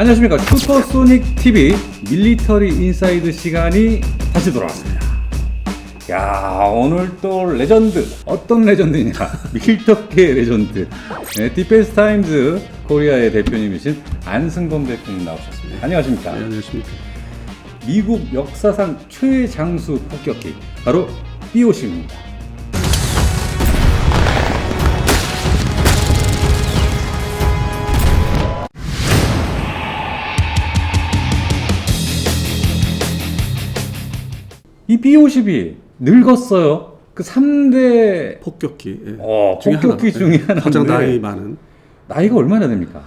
안녕하십니까. 슈퍼소닉 TV 밀리터리 인사이드 시간이 다시 돌아왔습니다. 야, 오늘 또 레전드. 어떤 레전드냐? 밀떡계 레전드. 네, 디펜스 타임즈 코리아의 대표님이신 안승범 대표님 나오셨습니다. 안녕하십니까? 네, 안녕하십니까. 미국 역사상 최장수 폭격기 바로 B-50입니다. 이 B-50이 늙었어요. 그 3대 폭격기. 예. 폭격기 중에 하나. 가장 나이 많은. 나이가 얼마나 됩니까?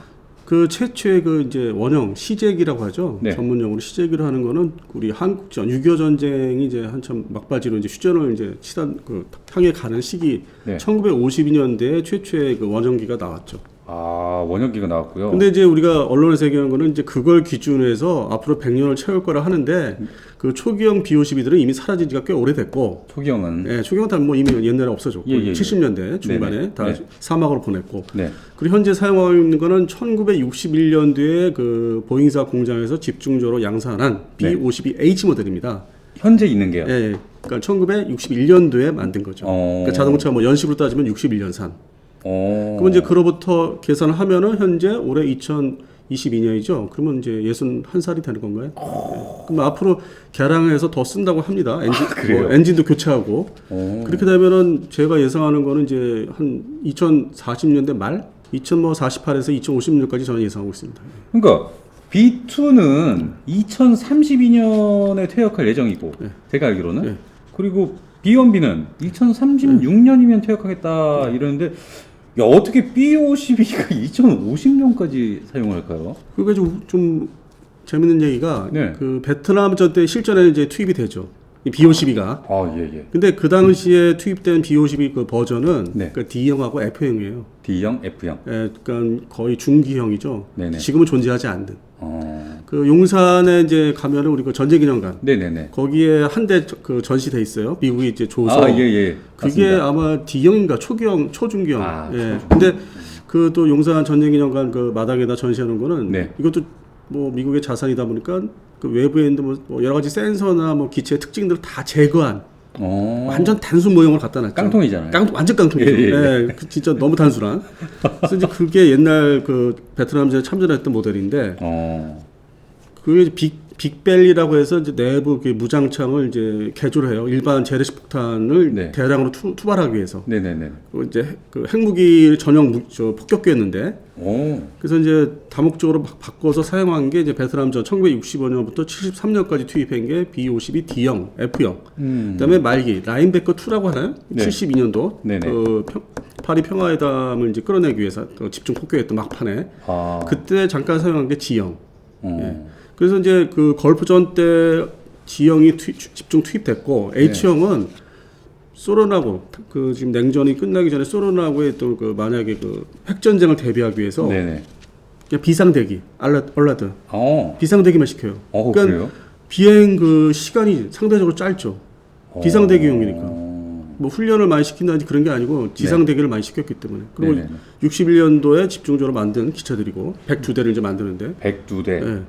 그 최초의 그 이제 원형 시제기라고 하죠. 네. 전문용어로 시제기로 하는 거는 우리 한국전 6.25 전쟁이 이제 한참 막바지로 이제 휴전을 이제 향해 가는 시기. 네. 1952년대에 최초의 그 원형기가 나왔죠. 아, 원형기가 나왔고요. 근데 이제 우리가 언론에서 얘기한 거는 이제 그걸 기준으로 해서 앞으로 100년을 채울 거라 하는데 그 초기형 B-52들은 이미 사라진 지가 꽤 오래됐고. 초기형은. 예, 초기형 다 뭐 이미 옛날에 없어졌고. 예. 70년대 중반에 네네. 다 네. 사막으로 보냈고. 네. 그리고 현재 사용하고 있는 거는 1961년도에 그 보잉사 공장에서 집중적으로 양산한 네. B-52H 모델입니다. 현재 있는 게요. 예, 그러니까 1961년도에 만든 거죠. 그러니까 자동차 뭐 연식으로 따지면 61년산. 그러면 이제 그로부터 계산을 하면은 현재 올해 2022년이죠. 그러면 이제 61살이 되는 건가요? 예. 그럼 앞으로 개량해서 더 쓴다고 합니다. 엔진도 교체하고. 그렇게 되면은 제가 예상하는 거는 이제 한 2040년대 말, 2048에서 2050년까지 저는 예상하고 있습니다. 그러니까 B2는 2032년에 퇴역할 예정이고, 네. 제가 알기로는. 네. 그리고 B1B는 2036년이면 퇴역하겠다 이러는데, 야, 어떻게 B-52가 2050년까지 사용할까요? 그게 좀 재밌는 얘기가 네. 그 베트남전 때 실전에 이제 투입이 되죠. 이 B-52가. 아, 예. 근데 그 당시에 투입된 B-52 그 버전은 네. 그 D형하고 F형이에요. D형, F형. 예, 그러니까 거의 중기형이죠. 네네. 지금은 존재하지 않는. 그 용산에 이제 가면은 우리 그 전쟁기념관. 네네네. 거기에 한 대 그 전시돼 있어요. 미국이 이제 줘서. 아, 예. 그게 맞습니다. 아마 D형인가 초기형, 초중기형. 아, 예. 초중기형. 근데 그 또 용산 전쟁기념관 그 마당에다 전시하는 거는 네. 이것도 뭐 미국의 자산이다 보니까 그 외부에 있는 뭐 여러 가지 센서나 뭐 기체의 특징들을 다 제거한 완전 단순 모형을 갖다 놨죠. 깡통이잖아요. 완전 깡통이죠. 예. 그 진짜 너무 단순한. 그래서 이제 그게 옛날 그 베트남전에 참전했던 모델인데 그게 빅벨리라고 해서 이제 내부 무장창을 이제 개조를 해요. 일반 재래식 폭탄을 네. 대량으로 투발하기 위해서. 네네네. 이제 그 핵무기 전용 폭격기였는데. 그래서 이제 다목적으로 바꿔서 사용한 게 이제 베트남전 1965년부터 73년까지 투입한 게 B-52 D형, F형. 그다음에 말기 라인베커 2라고 하나요? 네. 72년도 네네. 그 파리 평화회담을 이제 끌어내기 위해서 집중 폭격했던 막판에 그때 잠깐 사용한 게 G형. 예. 그래서 이제 그 걸프전 때 G형이 집중 투입됐고 H형은 소련하고 그 지금 냉전이 끝나기 전에 소련하고의 또 그 만약에 그 핵전쟁을 대비하기 위해서 네네. 그냥 비상대기 얼라드 비상대기만 시켜요. 그러니까 그래요? 비행 그 시간이 상대적으로 짧죠. 비상대기용이니까. 뭐 훈련을 많이 시킨다든지 그런 게 아니고 지상대기를 많이 시켰기 때문에. 그리고 네네. 61년도에 집중적으로 만든 기체들이고 102대를 이제 만드는데. 102대. 예.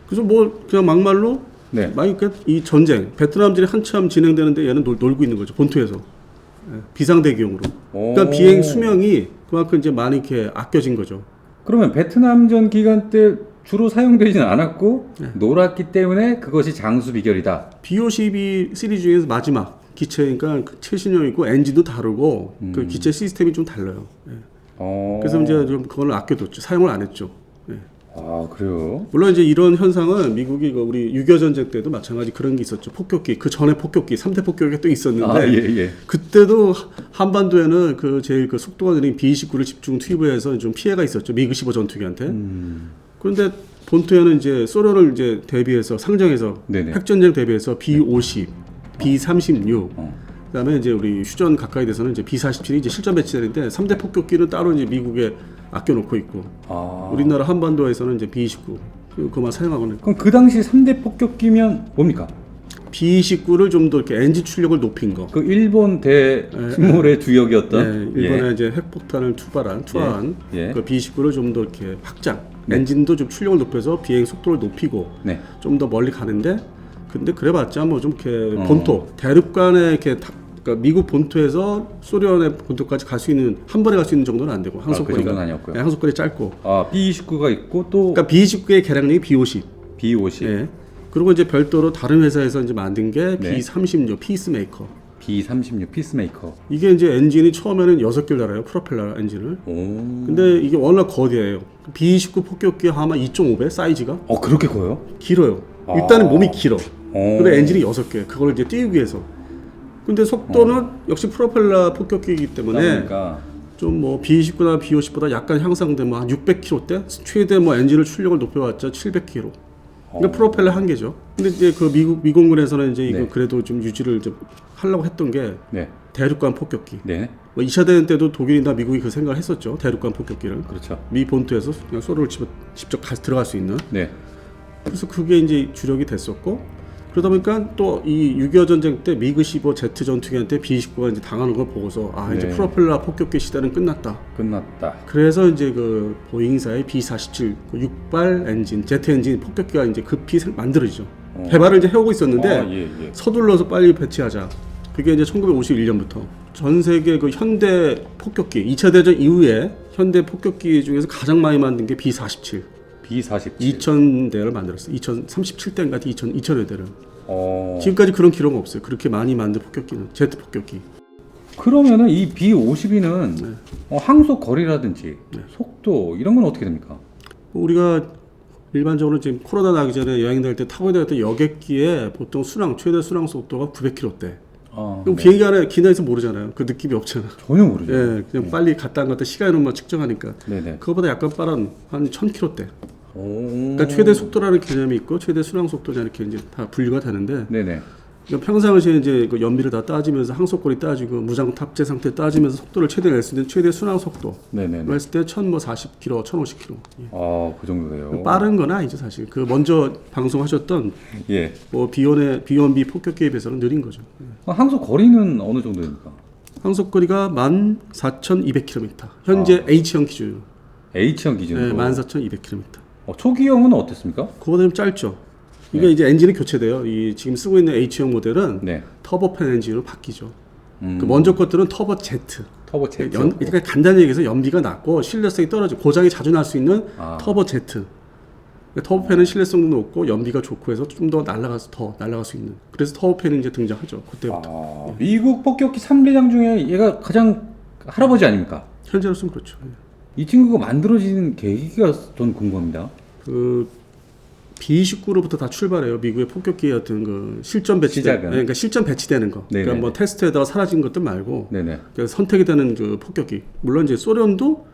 그래서 뭐 그냥 막말로 네. 만약 이 전쟁 베트남전이 한참 진행되는데 얘는 놀고 있는 거죠. 본토에서. 예. 비상대기용으로. 그러니까 비행 수명이 그만큼 이제 많이 이렇게 아껴진 거죠. 그러면 베트남전 기간 때 주로 사용되지는 않았고 놀았기 때문에 그것이 장수 비결이다. B-52 시리즈 중에서 마지막 기체니까 최신형이고 엔진도 다르고 그 기체 시스템이 좀 달라요. 예. 그래서 이제 좀 그걸 아껴뒀죠. 사용을 안 했죠. 예. 아, 그래요? 물론 이제 이런 현상은 미국이 우리 6.25 전쟁 때도 마찬가지 그런 게 있었죠. 폭격기 그 전에 폭격기 3대 폭격기가 또 있었는데 예. 그때도 한반도에는 그 제일 그 속도가 느린 B-29를 집중 투입을 해서 좀 피해가 있었죠. 미그 15 전투기한테. 그런데 본토에는 이제 소련을 이제 대비해서 상정해서 네네. 핵전쟁 대비해서 B-50, B-36 그다음에 이제 우리 휴전 가까이 돼서는 이제 B-47이 이제 실전 배치되는데 3대 폭격기는 따로 이제 미국에 아껴놓고 있고 우리나라 한반도에서는 이제 B-29 그만 사용하고 있는. 그럼 그 당시 3대 폭격기면 뭡니까? B-29를 좀 더 이렇게 엔진 출력을 높인 거. 그 일본 대식물의 주역이었던 일본에 이제 핵폭탄을 투하한 예. 그 B-29를 좀 더 이렇게 확장. 네. 엔진도 좀 출력을 높여서 비행 속도를 높이고 네. 좀 더 멀리 가는데 근데 그래봤자 뭐 좀 이렇게 본토 대륙간에 이렇게 그러니까 미국 본토에서 소련의 본토까지 갈 수 있는 한 번에 갈 수 있는 정도는 안 되고 그 항속거리가 정도는 아니었고요. 네, 항속거리 짧고 B29가 있고 또 그러니까 B29의 개량량이 B50. B50, 예. 그리고 이제 별도로 다른 회사에서 이제 만든 게 네. B36 피스메이커. B36 피스메이커. 이게 이제 엔진이 처음에는 6개를 달아요. 프로펠러 엔진을. 오. 근데 이게 워낙 거대해요. B29 폭격기 아마 2.5배 사이즈가 그렇게 커요? 길어요. 일단은 몸이 길어. 오. 근데 엔진이 6개. 그걸 이제 띄우기 위해서. 근데 속도는 역시 프로펠러 폭격기이기 때문에 그러니까 좀 뭐 B29나 B50보다 약간 향상된 뭐 한 600km대 최대 뭐 엔진을 출력을 높여봤자 700km. 그러니까 프로펠러 한 개죠. 근데 이제 그 미공군에서는 이제 이거 네. 그래도 좀 유지를 좀 하려고 했던 게 네. 대륙간 폭격기. 네. 뭐 2차 대전 때도 독일이나 미국이 그 생각을 했었죠. 대륙간 폭격기를. 그렇죠. 미 본토에서 그냥 소로를 직접 들어갈 수 있는. 네. 그래서 그게 이제 주력이 됐었고 그러다 보니까 또 이 6.25 전쟁 때 미그 15 제트 전투기한테 B29가 이제 당하는 걸 보고서 이제 네. 프로펠러 폭격기 시대는 끝났다. 끝났다. 그래서 이제 그 보잉사의 B47 그 6발 엔진, 제트 엔진 폭격기가 이제 급히 만들어지죠. 개발을 이제 해오고 있었는데 예. 서둘러서 빨리 배치하자. 그게 이제 1951년부터 전 세계 그 현대 폭격기 2차 대전 이후에 현대 폭격기 중에서 가장 많이 만든 게 B47. B47. 2000대를 만들었어요. 2037대인가 2000여 대를. 어. 지금까지 그런 기록은 없어요. 그렇게 많이 만든 폭격기는 제트 폭격기. 그러면은 이 B52는 항속 거리라든지 속도 이런 건 어떻게 됩니까? 우리가 일반적으로 지금 코로나 나기 전에 여행 다닐 때 타고 다녔던 여객기에 보통 최대 순항 속도가 900km대. 그럼 비행기 안에 기내에서 모르잖아요. 그 느낌이 없잖아. 전혀 모르죠. 예, 그냥 빨리 갔다 안 갔다 시간으로만 측정하니까. 네네. 그거보다 약간 빠른 한 1000km대. 오. 그러니까 최대 속도라는 개념이 있고 최대 순항 속도냐 이렇게 이제 다 분류가 되는데. 네네. 그러니까 평상시에 이제 그 연비를 다 따지면서 항속거리 따지고 무장 탑재 상태 따지면서 속도를 최대 낼 수 있는 최대 순항 속도. 네네. 했을 때 1040km, 1050km. 예. 그 정도예요. 빠른 건 아니죠 사실. 그 먼저 방송하셨던 예. 뭐 B1B 폭격기에 비해서는 느린 거죠. 항속 거리는 어느 정도입니까? 항속거리가 14,200km. 현재 H형 기준. H형 기준으로. 네, 14,200km. 초기형은 어땠습니까? 그거보다 좀 짧죠. 이게 이제 엔진이 교체돼요. 이 지금 쓰고 있는 H형 모델은 네. 터보팬 엔진으로 바뀌죠. 그 먼저 것들은 터보 제트. 터보 제트. 그러니까 간단히 얘기해서 연비가 낮고 신뢰성이 떨어져 고장이 자주 날 수 있는 터보 제트. 터보팬은 신뢰성도 높고 연비가 좋고 해서 좀 더 날아갈 수 있는. 그래서 터보팬이 이제 등장하죠. 그때부터. 미국 폭격기 3대장 중에 얘가 가장 할아버지 아닙니까? 현재로서는 그렇죠. 이 친구가 만들어진 계기가 전 궁금합니다. 그 B29로부터 다 출발해요. 미국의 폭격기의 어떤 그 실전 배치된, 그러니까 실전 배치되는 거. 네네. 그러니까 뭐 테스트에다가 사라진 것들 말고, 네네. 그러니까 선택이 되는 그 폭격기. 물론 이제 소련도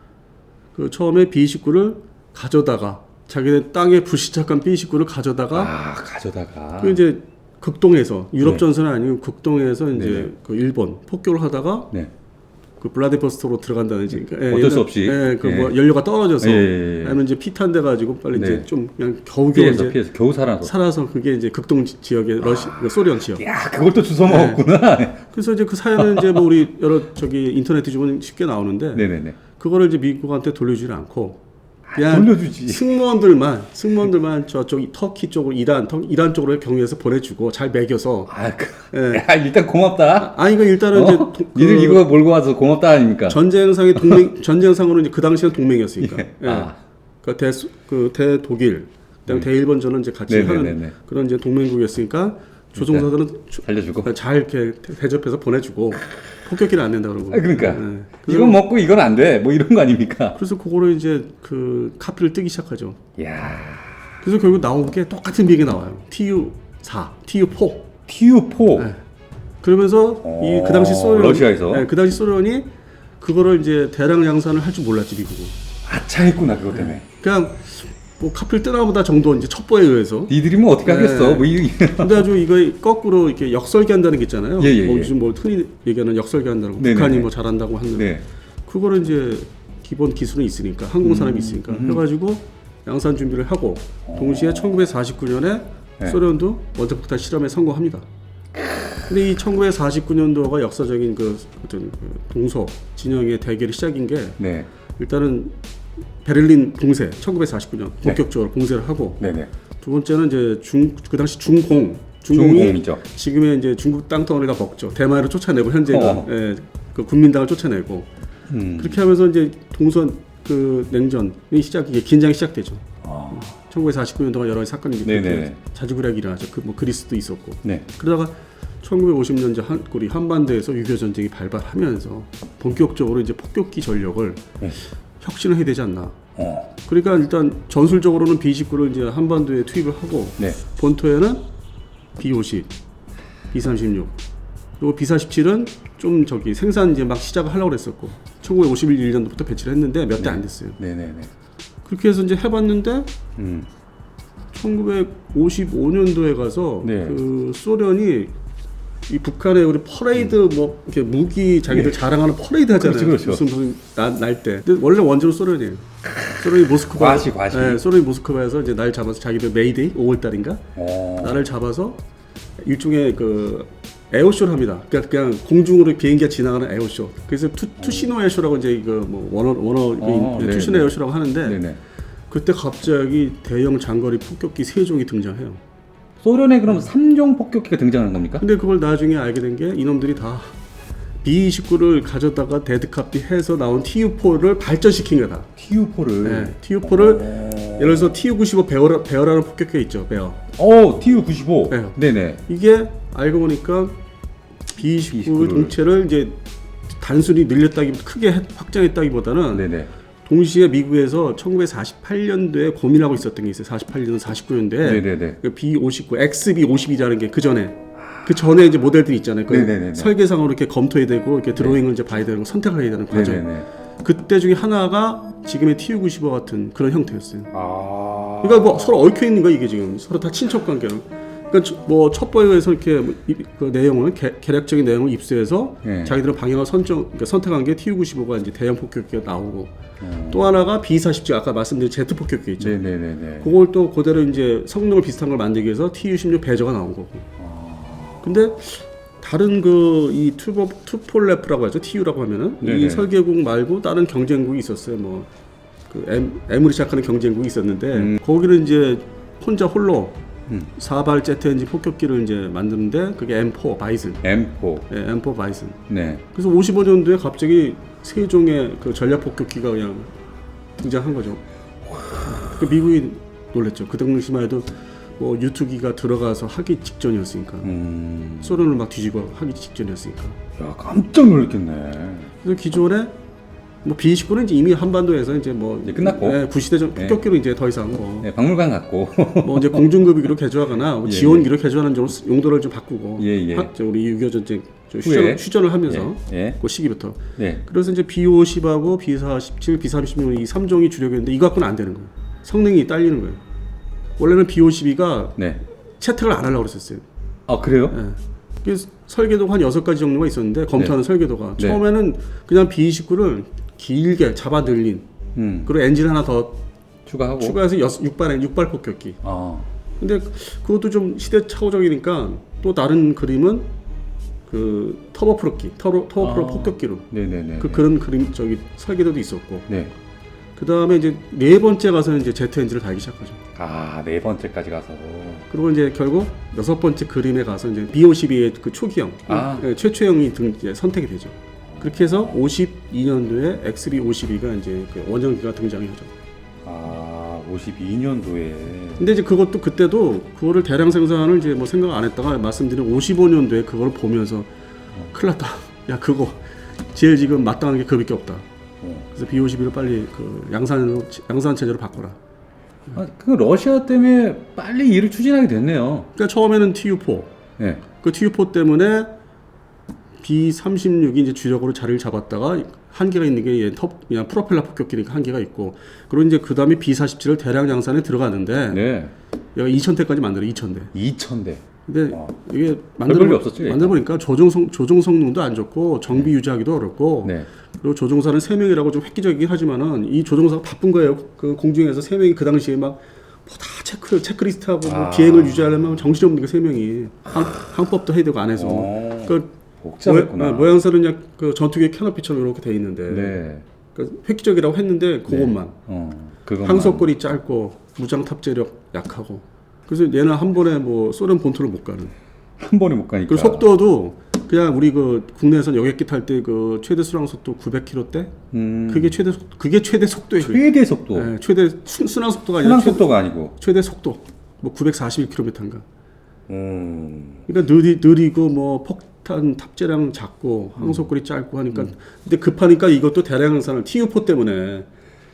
그 처음에 B29를 가져다가 자기네 땅에 불시착한 B29를 가져다가, 가져다가. 그 이제 극동에서 유럽 네. 전선은 아니고 극동에서 이제 네네. 그 일본 폭격을 하다가. 네. 그 블라디보스토크로 들어간다든지 그러니까 어쩔 수 없이 그 뭐 연료가 떨어져서 예. 아니면 이제 피탄 돼 가지고 빨리 네. 이제 좀 그냥 겨우겨우 이제 피해서 겨우 살아서 그게 이제 극동 지역의 소련 지역. 야 그걸 또 주워 먹었구나. 그래서 이제 그 사연은 이제 뭐 우리 여러 인터넷 뒤집으면 쉽게 나오는데 네네네. 그거를 이제 미국한테 돌려주지 않고 그냥 돌려주지. 승무원들만 저쪽 터키 쪽으로 이란 쪽으로 경유해서 보내주고 잘 먹여서. 야, 일단 고맙다. 이거 일단은 이제 니들 이거 몰고 와서 고맙다 아닙니까? 전쟁상으로 이제 그 당시에는 동맹이었으니까. 그러니까 대독일, 그다음에 대일본전은 이제 같이 하는 그런 이제 동맹국이었으니까 조종사들은 살려주고 잘 이렇게 대접해서 보내주고 폭격기를 안 낸다 그러고. 그러니까 이건 먹고 이건 안 돼. 뭐 이런 거 아닙니까? 그래서 그거를 이제 그 카피를 뜨기 시작하죠. 야. 그래서 결국 나온 게 똑같은 비행기 나와요. TU4, TU4. TU4. 네. 그러면서 그 당시 러시아에서 그 당시 소련이 그거를 이제 대량 양산을 할 줄 몰랐지 미국은. 아차했구나 그것 때문에. 그냥 뭐 카피를 뜨나보다 정도 이제 첩보에 의해서. 니들이 뭐 어떻게 하겠어? 뭐 근데 아주 이거 거꾸로 이렇게 역설계한다는 게 있잖아요. 예. 요즘 뭐 흔히 얘기하는 역설계한다고 북한이 뭐 잘한다고 하는. 그거를 이제 기본 기술은 있으니까 항공 사람이 있으니까 해가지고 양산 준비를 하고 동시에 1949년에 소련도 원자폭탄 실험에 성공합니다. 근데 이 1949년도가 역사적인 그 어떤 동서 진영의 대결이 시작인 게 일단은 베를린 봉쇄 1949년 본격적으로 봉쇄를 하고 네네. 두 번째는 이제 그 당시 중공이 중공이죠. 지금의 이제 중국 땅덩어리가 먹죠. 대만으로 쫓아내고 현재가 예, 그 국민당을 쫓아내고 그렇게 하면서 이제 동선 그 냉전이 이게 긴장이 시작되죠. 1949년도가 여러 가지 사건이 자주그라기 일어나죠. 그 뭐 그리스도 있었고. 네. 그러다가 1950년대 우리 한반도에서 6.25 전쟁이 발발하면서 본격적으로 이제 폭격기 전력을 혁신을 해야 되지 않나. 그러니까 일단 전술적으로는 B-29를 이제 한반도에 투입을 하고 본토에는 B-50, B-36 그리고 B-47은 좀 저기 생산 이제 막 시작을 하려고 그랬었고 1951년도부터 배치를 했는데 몇 대 안 됐어요. 네네네. 그렇게 해서 이제 해봤는데 1955년도에 가서 그 소련이 이 북한의 우리 퍼레이드 뭐 이렇게 무기 자기들 자랑하는 퍼레이드 하잖아요. 그렇죠. 무슨 날 때. 근데 원래 원조는 소련이에요. 소련이 모스크바. 과시. 네, 소련이 모스크바에서 이제 날 잡아서 자기들 메이데이 5월달인가 날을 잡아서 일종의 그 에어쇼를 합니다. 그러니까 그냥 공중으로 비행기가 지나가는 에어쇼. 그래서 투시노 에어쇼라고 이제 이거 뭐 원어 투시노 에어쇼라고 하는데 그때 갑자기 대형 장거리 폭격기 3종이 등장해요. 소련에 그럼 3종 폭격기가 등장하는 겁니까? 근데 그걸 나중에 알게 된 게 이놈들이 다 B-29를 가져다가 데드카피 해서 나온 TU-4를 발전시킨 거다. TU-4를? 네, TU-4를 예를 들어서 TU-95 베어라는 폭격기 있죠. 베어. TU-95. 네네. 이게 알고 보니까 B-29 동체를 이제 단순히 크게 확장했다기보다는 동시에 미국에서 1948년도에 고민하고 있었던 게 있어요. 48년, 49년도에 그 B-59, XB-52라는 게 그 전에 이제 모델들이 있잖아요. 그 설계상으로 이렇게 검토해야 되고 이렇게 드로잉을 이제 봐야 되고 선택을 해야 되는 과정. 그때 중에 하나가 지금의 TU-95 같은 그런 형태였어요. 그러니까 뭐 서로 얽혀 있는 거야 이게 지금 서로 다 친척 관계는. 그러니까 뭐 첩보에서 이렇게 그 내용을 계략적인 내용을 입수해서 자기들은 방향을 선택한 게 TU-95가 이제 대형 폭격기가 나오고 또 하나가 B-47 아까 말씀드린 제트 폭격기 있죠. 그걸 또 그대로 이제 성능을 비슷한 걸 만들기 위해서 TU-16 배저가 나온 거고. 근데 다른 그 이 투폴레프라고 하죠. TU라고 하면은 이 설계국 말고 다른 경쟁국이 있었어요. 뭐 그 M으로 시작하는 경쟁국이 있었는데 거기는 이제 홀로 4발 제트 엔진 폭격기를 이제 만드는데 그게 M4 바이슨. M4. 네, M4 바이슨. 네. 그래서 55년도에 갑자기 3종의 그 전략 폭격기가 그냥 등장한 거죠. 그 미국이 놀랬죠. 그 당시만 해도 뭐 유투기가 들어가서 하기 직전이었으니까. 소련을 막 뒤지고 하기 직전이었으니까. 야, 깜짝 놀랐겠네. 그래서 기존에 뭐 B-29는 이제 이미 한반도에서 이제 뭐 이제 끝났고 구시대 폭격기로 이제 더 이상 박물관 갔고 뭐 이제 공중급유기로 개조하거나 지원기로 개조하는 용도를 좀 바꾸고 우리 6.25 전쟁 휴전을 하면서 그 시기부터 그래서 이제 B-50하고 B-47, B-36 이 3종이 주력이었는데 이거 갖고는 안 되는 거예요. 성능이 딸리는 거예요. 원래는 B-52가 채택을 안 하려고 그랬었어요. 아 그래요? 그래서 설계도가 한 6가지 정도가 있었는데 검토하는 설계도가 처음에는 그냥 B-29를 길게 잡아 늘린 그리고 엔진 하나 더 추가해서 6발 폭격기. 근데 그것도 좀 시대착오적이니까 또 다른 그림은 그 터보 프로 폭격기로 그런 그림 설계도도 있었고. 그 다음에 이제 4번째 가서는 이제 제트 엔진을 달기 시작하죠. 4번째까지 가서. 그리고 이제 결국 6번째 그림에 가서 이제 B-52의 그 초기형, 최초형이 이제 선택이 되죠. 그렇게 해서 52년도에 XB-52가 이제 그 원형기가 등장하죠. 52년도에. 근데 이제 그때도 그거를 대량 생산을 이제 뭐 생각 안 했다가 말씀드린 55년도에 그걸 보면서 큰일 났다. 야, 그거 제일 지금 마땅한 게 그밖에 없다. 그래서 B-52를 빨리 그 양산 체제로 바꿔라. 그 러시아 때문에 빨리 일을 추진하게 됐네요. 그러니까 처음에는 TU-4. 그 TU-4 때문에 B-36이 이제 주력으로 자리를 잡았다가 한계가 있는 게 그냥 프로펠러 폭격기니까 한계가 있고, 그리고 이제 그 다음에 B-47을 대량 양산에 들어가는데 얘가 2,000대까지 만들어. 2,000대. 근데 이게 만들어보니까 조종 성능도 안 좋고 정비 유지하기도 어렵고 그리고 조종사는 3명이라고 좀 획기적이긴 하지만은 이 조종사가 바쁜 거예요. 그 공중에서 3명이 그 당시에 막 다 체크리스트하고 뭐 비행을 유지하려면 정신없는 게 3명이 항법도 해야 되고 안 해서 복잡했구나. 모양새는 그냥 그 전투기 캐노피처럼 이렇게 돼 있는데 그러니까 획기적이라고 했는데 그것만. 그것만. 항속거리 짧고 무장 탑재력 약하고. 그래서 얘는 한 번에 뭐 소련 본토를 못 가는. 한 번에 못 가니까. 그리고 속도도 그냥 우리 그 국내에서 여객기 탈 때 그 최대 순항 속도 900km대. 그게 최대 속도예요. 최대 속도. 네, 최대 순항 속도가 아니라 순항 속도가 아니고 최대 속도. 뭐 941km인가. 그러니까 느리고 뭐 폭탄 탑재량 작고 항속거리 짧고 하니까 근데 급하니까 이것도 대량 생산을 TU4 때문에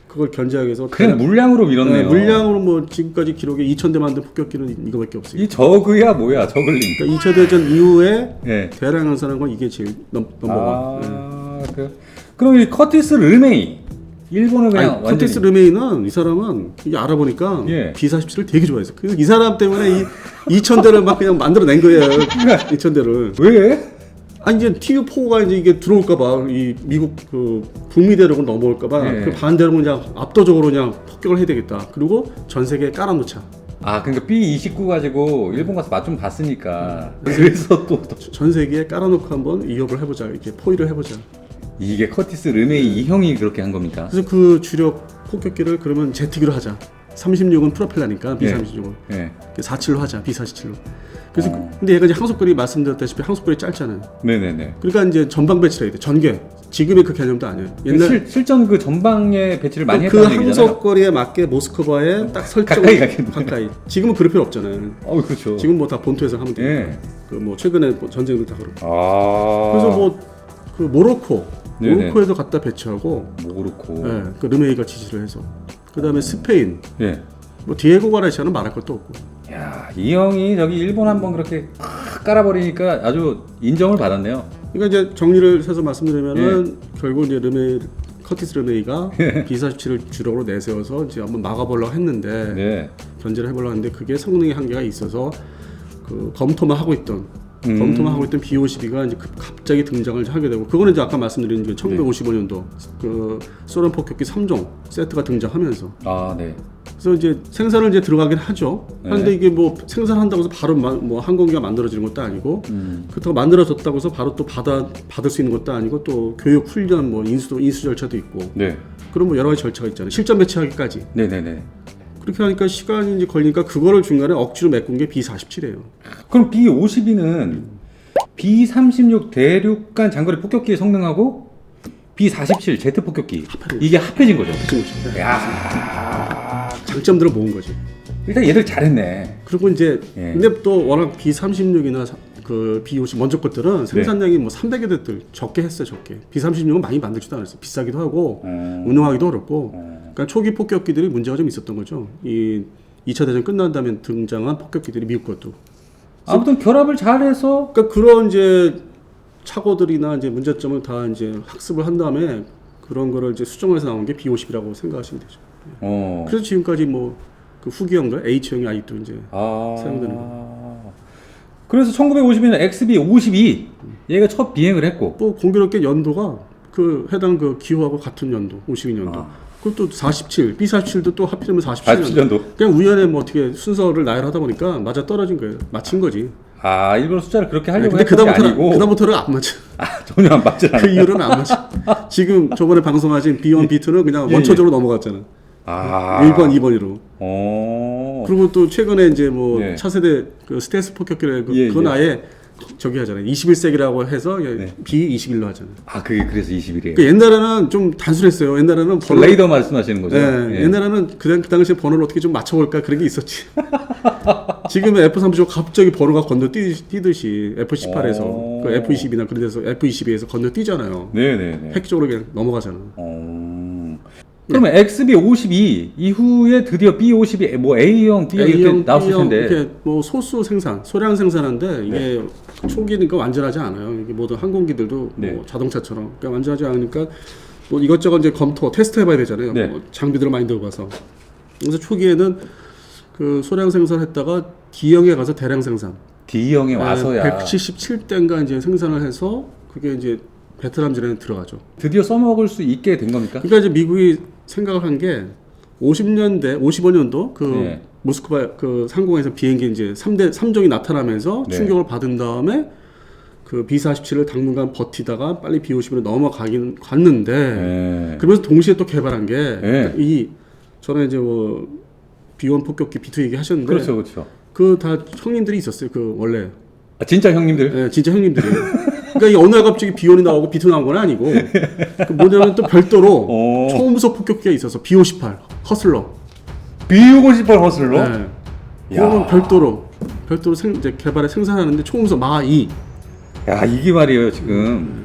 그걸 견제하기 위해서 그냥 물량으로 밀었네요. 네, 물량으로 뭐 지금까지 기록에 2,000대 만든 폭격기는 이거밖에 없어요. 이 저그야 뭐야 저글링. 그러니까 2차 대전 이후에 네. 대량 생산한 건 이게 제일 넘버원. 그럼 이 커티스 르메이 일본은 그냥 완전히 커티스 르메이는 이 사람은 이게 알아보니까 예. B-47을 되게 좋아했어. 그래서 이 사람 때문에 이 2,000대를 막 그냥 만들어낸 거예요. 2,000대를. 왜? 아니 이제 TU4가 이제 이게 들어올까봐 이 미국 그 북미 대륙을 넘어올까봐 예. 그 반대로 그냥 압도적으로 그냥 폭격을 해야 되겠다. 그리고 전 세계에 깔아놓자. 아 그러니까 B-29 가지고 일본 가서 맛 좀 봤으니까 그래서 또 전 세계에 깔아놓고 한번 위협을 해보자. 이렇게 포위를 해보자. 이게 커티스 르메이 이 형이 그렇게 한 겁니까? 그래서 그 주력 폭격기를 그러면 제트기로 하자. 36은 프로펠러니까 B-36은. 예. 47로 하자. B-47로. 그래서 근데 얘가 이제 항속거리 말씀드렸다시피 항속거리 짧잖아요. 네네네. 그러니까 이제 전방 배치를 해야 돼. 전개. 지금의 그 개념도 아니에요. 옛날 실전 그 전방에 배치를 많이 그 했다는 얘기잖아요. 항속거리에 맞게 모스크바에 딱 설정 가까이 가겠네. 가까이. 지금은 그럴 필요 없잖아요. 그렇죠. 지금 뭐 다 본토에서 하면 돼요. 예. 그 뭐 최근에 뭐 전쟁도 다 그렇고. 아. 그래서 뭐 그 네네. 모로코에도 갖다 배치하고. 모로코. 예. 그 르메이가 지시를 해서. 그다음에 스페인. 예. 뭐 디에고 가르시아는 말할 것도 없고. 야, 이 형이 저기 일본 한번 그렇게 팍 깔아버리니까 아주 인정을 받았네요. 그러니까 이제 정리를 해서 말씀드리면은 결국 이제 커티스 르메이가 B-47을 주력으로 내세워서 이제 한번 막아보려고 했는데 네. 견제를 해보려고 했는데 그게 성능의 한계가 있어서 그 검토만 하고 있던 B-52가 이제 갑자기 등장을 하게 되고 그거는 이제 아까 말씀드린 1955년도 그 소련 폭격기 3종 세트가 등장하면서 아, 네. 그래서 이제 생산을 이제 들어가긴 하죠. 네. 그런데 이게 뭐 생산한다고 해서 바로 뭐 항공기가 만들어지는 것도 아니고 그렇다고 만들어졌다고 해서 바로 또 받을 수 있는 것도 아니고 또 교육 훈련 뭐 인수 절차도 있고 네. 그런 뭐 여러 가지 절차가 있잖아요. 실전 배치하기까지. 네네네. 그렇게 하니까 시간이 이제 걸리니까 그거를 중간에 억지로 메꾼 게 B-47이에요. 그럼 B-52는 B-36 대륙간 장거리 폭격기의 성능하고 B-47 제트 폭격기 이게 합해진 거죠. 그렇죠. 야, 장점들을 모은 거지. 일단 얘들 잘했네. 그리고 이제 예. 근데 또 워낙 B-36이나 그 B-50 먼저 것들은 생산량이 뭐 300여 대들 적게 했어요. 적게. B-36은 많이 만들지도 않았어요. 비싸기도 하고 운영하기도 어렵고 그러니까 초기 폭격기들이 문제가 좀 있었던 거죠. 이 2차 대전 끝난 다음에 등장한 폭격기들이 미국 것도. 아무튼 결합을 잘해서 그러니까 그런 이제 착오들이나 이제 문제점을 다 이제 학습을 한 다음에 그런 거를 이제 수정해서 나온 게 B-50이라고 생각하시면 되죠. 그래서 지금까지 뭐 그 후기형들 H형이 아직도 이제 사용되는 거. 그래서 1952년 XB-52 얘가 첫 비행을 했고 뭐 공교롭게 연도가 그 해당 그 기호하고 같은 연도 52년도. 그것도 47, B-47도 또 하필이면 47년도. 그냥 우연에 뭐 어떻게 순서를 나열하다 보니까 맞아 떨어진 거예요. 맞힌 거지. 아, 일부러 숫자를 그렇게 하려고 근데 했던 게 아니고. 그다음부터는 안 맞아. 전혀 안 맞지 않아요. 그 이후로는 안 맞아. 지금 저번에 방송하신 B1, B2는 그냥 원초적으로 넘어갔잖아. 1번, 2번으로. 그리고 또 최근에 이제 뭐 차세대 그 스텔스 폭격기를 그건 아예 저기 하잖아요. 21세기라고 해서 B21로 하잖아요. 아, 그게 그래서 21이에요. 그 옛날에는 좀 단순했어요. 옛날에는 레이더 말씀하시는 거죠? 옛날에는 그 당시에 번호를 어떻게 좀 맞춰볼까 그런 게 있었지. 지금은 F-35 갑자기 번호가 건너뛰듯이 F-18에서 그 F-22나 그런 데서 F-22에서 건너뛰잖아요. 네네네. 획기적으로 그냥 넘어가잖아. 그러면 XB-52 이후에 드디어 B-52 뭐 A형, B형 이렇게 나왔을 텐데 이렇게 뭐 소수 생산, 소량 생산한데 이게 초기니까 완전하지 않아요. 이게 모든 항공기들도 뭐 자동차처럼 그러니까 완전하지 않으니까 뭐 이것저것 이제 검토, 테스트해봐야 되잖아요. 뭐 장비들을 많이 들고 가서. 그래서 초기에는 그 소량 생산했다가 D형에 가서 대량 생산. D형에 와서야 177대인가 이제 생산을 해서 그게 이제 베트남전에 들어가죠. 드디어 써먹을 수 있게 된 겁니까? 그러니까 이제 미국이 생각을 한 게 55년도 그 모스크바 그 상공에서 비행기 이제 3종이 나타나면서 충격을 받은 다음에 그 그 B-47을 당분간 버티다가 빨리 B-50으로 넘어가긴 갔는데 예. 그러면서 동시에 또 개발한 게 예. 이 전에 이제 뭐 B1 폭격기 B2 얘기 하셨는데 그렇죠, 그렇죠. 그 다 형님들이 있었어요. 그 원래 아, 진짜 형님들? 예, 진짜 형님들이. 그러니까 이 어느 날 갑자기 B1이 나오고 B2 나온 건 아니고 그 뭐냐면 또 별도로 초음속 폭격기가 있어서 B58 허슬러. B58 허슬러? 네. 그거는 별도로 이제 개발에 생산하는데 초음속 마2. 야, 이게 말이에요, 지금.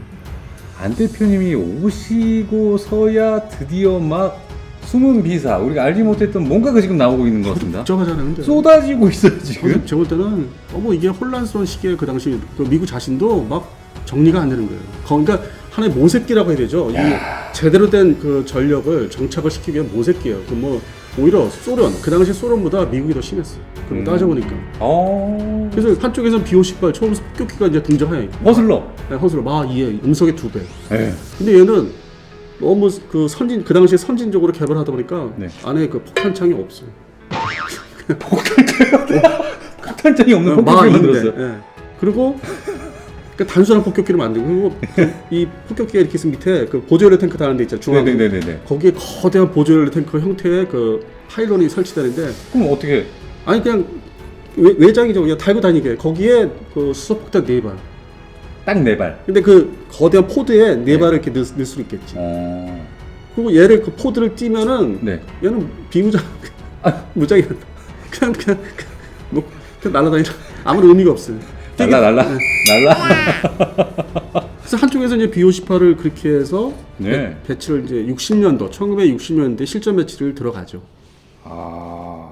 안 대표님이 오시고서야 드디어 막 숨은 비사, 우리가 알지 못했던 뭔가가 지금 나오고 있는 것 같습니다. 복잡하잖아요. 근데 쏟아지고 있어요, 지금. 제가 볼 때는 너무 이게 혼란스러운 시기에 그 당시 그 미국 자신도 막 정리가 안 되는 거예요. 그러니까 하나의 모색기라고 해야 되죠. 이 제대로 된 그 전력을 정착을 시키기 위한 모색기예요. 그 뭐 오히려 소련, 그 당시 소련보다 미국이 더 심했어요. 그럼 따져보니까. 그래서 한쪽에서는 B-58 초음속 폭격기가 이제 등장해. 허슬러. 네, 허슬러 마2의 음속의 2배. 네. 근데 얘는 너무 그 당시에 선진적으로 개발하다 보니까 네. 안에 그 폭탄창이 없어요. 폭탄장이 없는 폭격기를 만들었어요. 예. 그리고 그러니까 단순한 폭격기를 만들고 그리고 이 폭격기가 이렇게 있으면 밑에 그 보조연료 탱크 다는 데 있잖아요. 중앙. 네네네네. 거기에 거대한 보조연료 탱크 형태의 그 파일런이 설치되는데 그럼 어떻게? 아니 그냥 외장이죠. 그냥 달고 다니게. 거기에 그 수소폭탄 4발. 딱 4발. 근데 그 거대한 포드에 4발을 이렇게 넣을 수 있겠지. 그리고 얘를 그 포드를 띄면은 네. 얘는 비무장 무장이 그냥 뭐 그냥 날아다니는 아무런 의미가 없어요. 날라. 그래서 한쪽에서 이제 B-58을 그렇게 해서 네. 배치를 이제 1960년대 실전 배치를 들어가죠.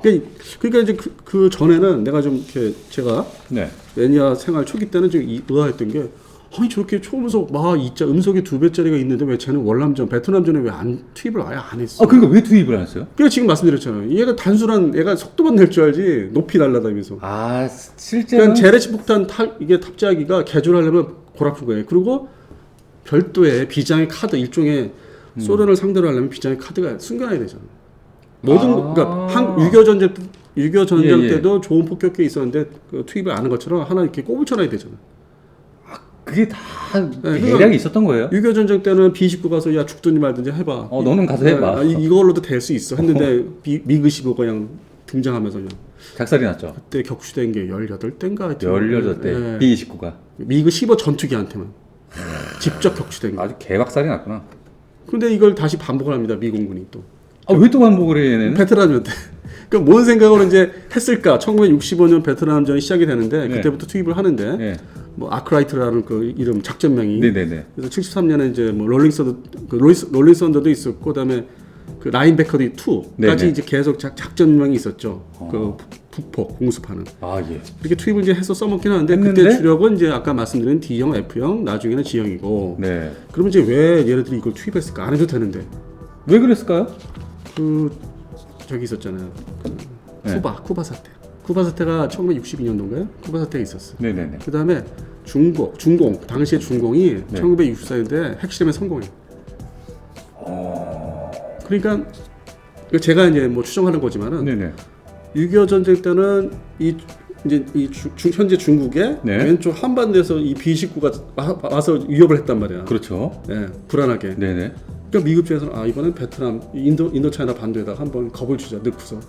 그러니까 이제 그 전에는 내가 좀 이렇게 제가 네. 매니아 생활 초기 때는 좀 의아했던 게 아니 저렇게 초음속 마2자 음속이 2배짜리가 있는데 왜 쟤는 월남전 베트남전에 왜 안 투입을 아예 안 했어? 그러니까 왜 투입을 안 했어요? 그러니까 지금 말씀드렸잖아요. 얘가 단순한 얘가 속도만 낼 줄 알지 높이 날아다니면서. 실제는 그러니까 재래식 폭탄 이게 탑재하기가 개조하려면 골아픈 거예요. 그리고 별도의 비장의 카드 일종의 소련을 상대로 하려면 비장의 카드가 숨겨놔야 되잖아. 그러니까 6.25 전쟁 예. 때도 좋은 폭격기 있었는데 그 투입을 안 한 것처럼 하나 이렇게 꼽을쳐놔야 되잖아. 그게 다 네, 대략이 있었던 거예요? 6.25 전쟁 때는 B-19 가서 야 죽든지 말든지 해봐. 너는 가서 해봐. 이걸로도 될 수 있어 했는데 미그15가 그냥 등장하면서 그냥 작살이 났죠. 그때 격추된 게 18대인가 18대 B-29가 미그15 전투기한테만 직접 격추된 거. 아주 개박살이 났구나. 근데 이걸 다시 반복을 합니다. 미공군이 또. 왜 또 반복을 해 얘네는? 베트남전 때. 그러니까 뭔 생각으로 이제 했을까? 1965년 베트남전이 시작이 되는데 그때부터 투입을 하는데 네. 뭐 아크라이트라는 그 이름 작전명이. 네네네. 그래서 73년에 이제 뭐 롤링 썬더도 있었고 그다음에 그 라인베커드 2까지 네네. 이제 계속 작전명이 있었죠. 그 북폭 공습하는. 예. 이렇게 투입을 이제 해서 써먹긴 하는데 했는데? 그때 주력은 이제 아까 말씀드린 D형, F형, 나중에는 G형이고. 네. 그러면 이제 왜 얘네들이 이걸 투입했을까? 안 해도 되는데. 왜 그랬을까요? 저기 있었잖아요. 네. 쿠바 사태. 쿠바 사태가 1962년도인가요? 쿠바 사태가 있었어. 네네네. 그 다음에 중공 당시의 중공이 네. 1964년대 핵실험에 성공해요. 그러니까 제가 이제 뭐 추정하는 거지만은 네네. 6.25 전쟁 때는 현재 중국의 네. 왼쪽 한반도에서 이 B-19가 와서 위협을 했단 말이야. 그렇죠. 네, 불안하게. 네네. 그러니까 미국 쪽에서는 이번엔 베트남, 인도차이나 반도에다가 한번 겁을 주자, 넣고서.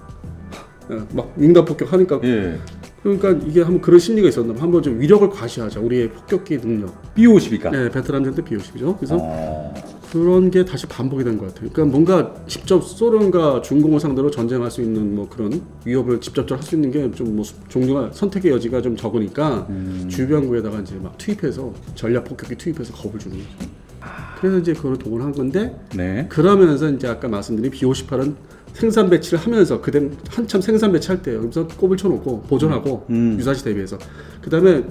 막 윙단 폭격하니까. 예. 그러니까 이게 한번 그런 심리가 있었나 봐. 한번 좀 위력을 과시하자, 우리의 폭격기 능력. B-52가. 네, 베트남전 때 B-50이죠. 그래서 그런 게 다시 반복이 된 것 같아요. 그러니까 뭔가 직접 소련과 중공을 상대로 전쟁할 수 있는 뭐 그런 위협을 직접적으로 할 수 있는 게 좀 뭐 종류가 선택의 여지가 좀 적으니까 주변국에다가 이제 막 투입해서 전략 폭격기 투입해서 겁을 주는 거죠. 그래서 이제 그걸 동원한 건데 네. 그러면서 이제 아까 말씀드린 B-58은 생산 배치를 하면서 그때 한참 생산 배치할 때예요. 그래서 꼽을 쳐놓고 보존하고 유사시 대비해서 그 다음에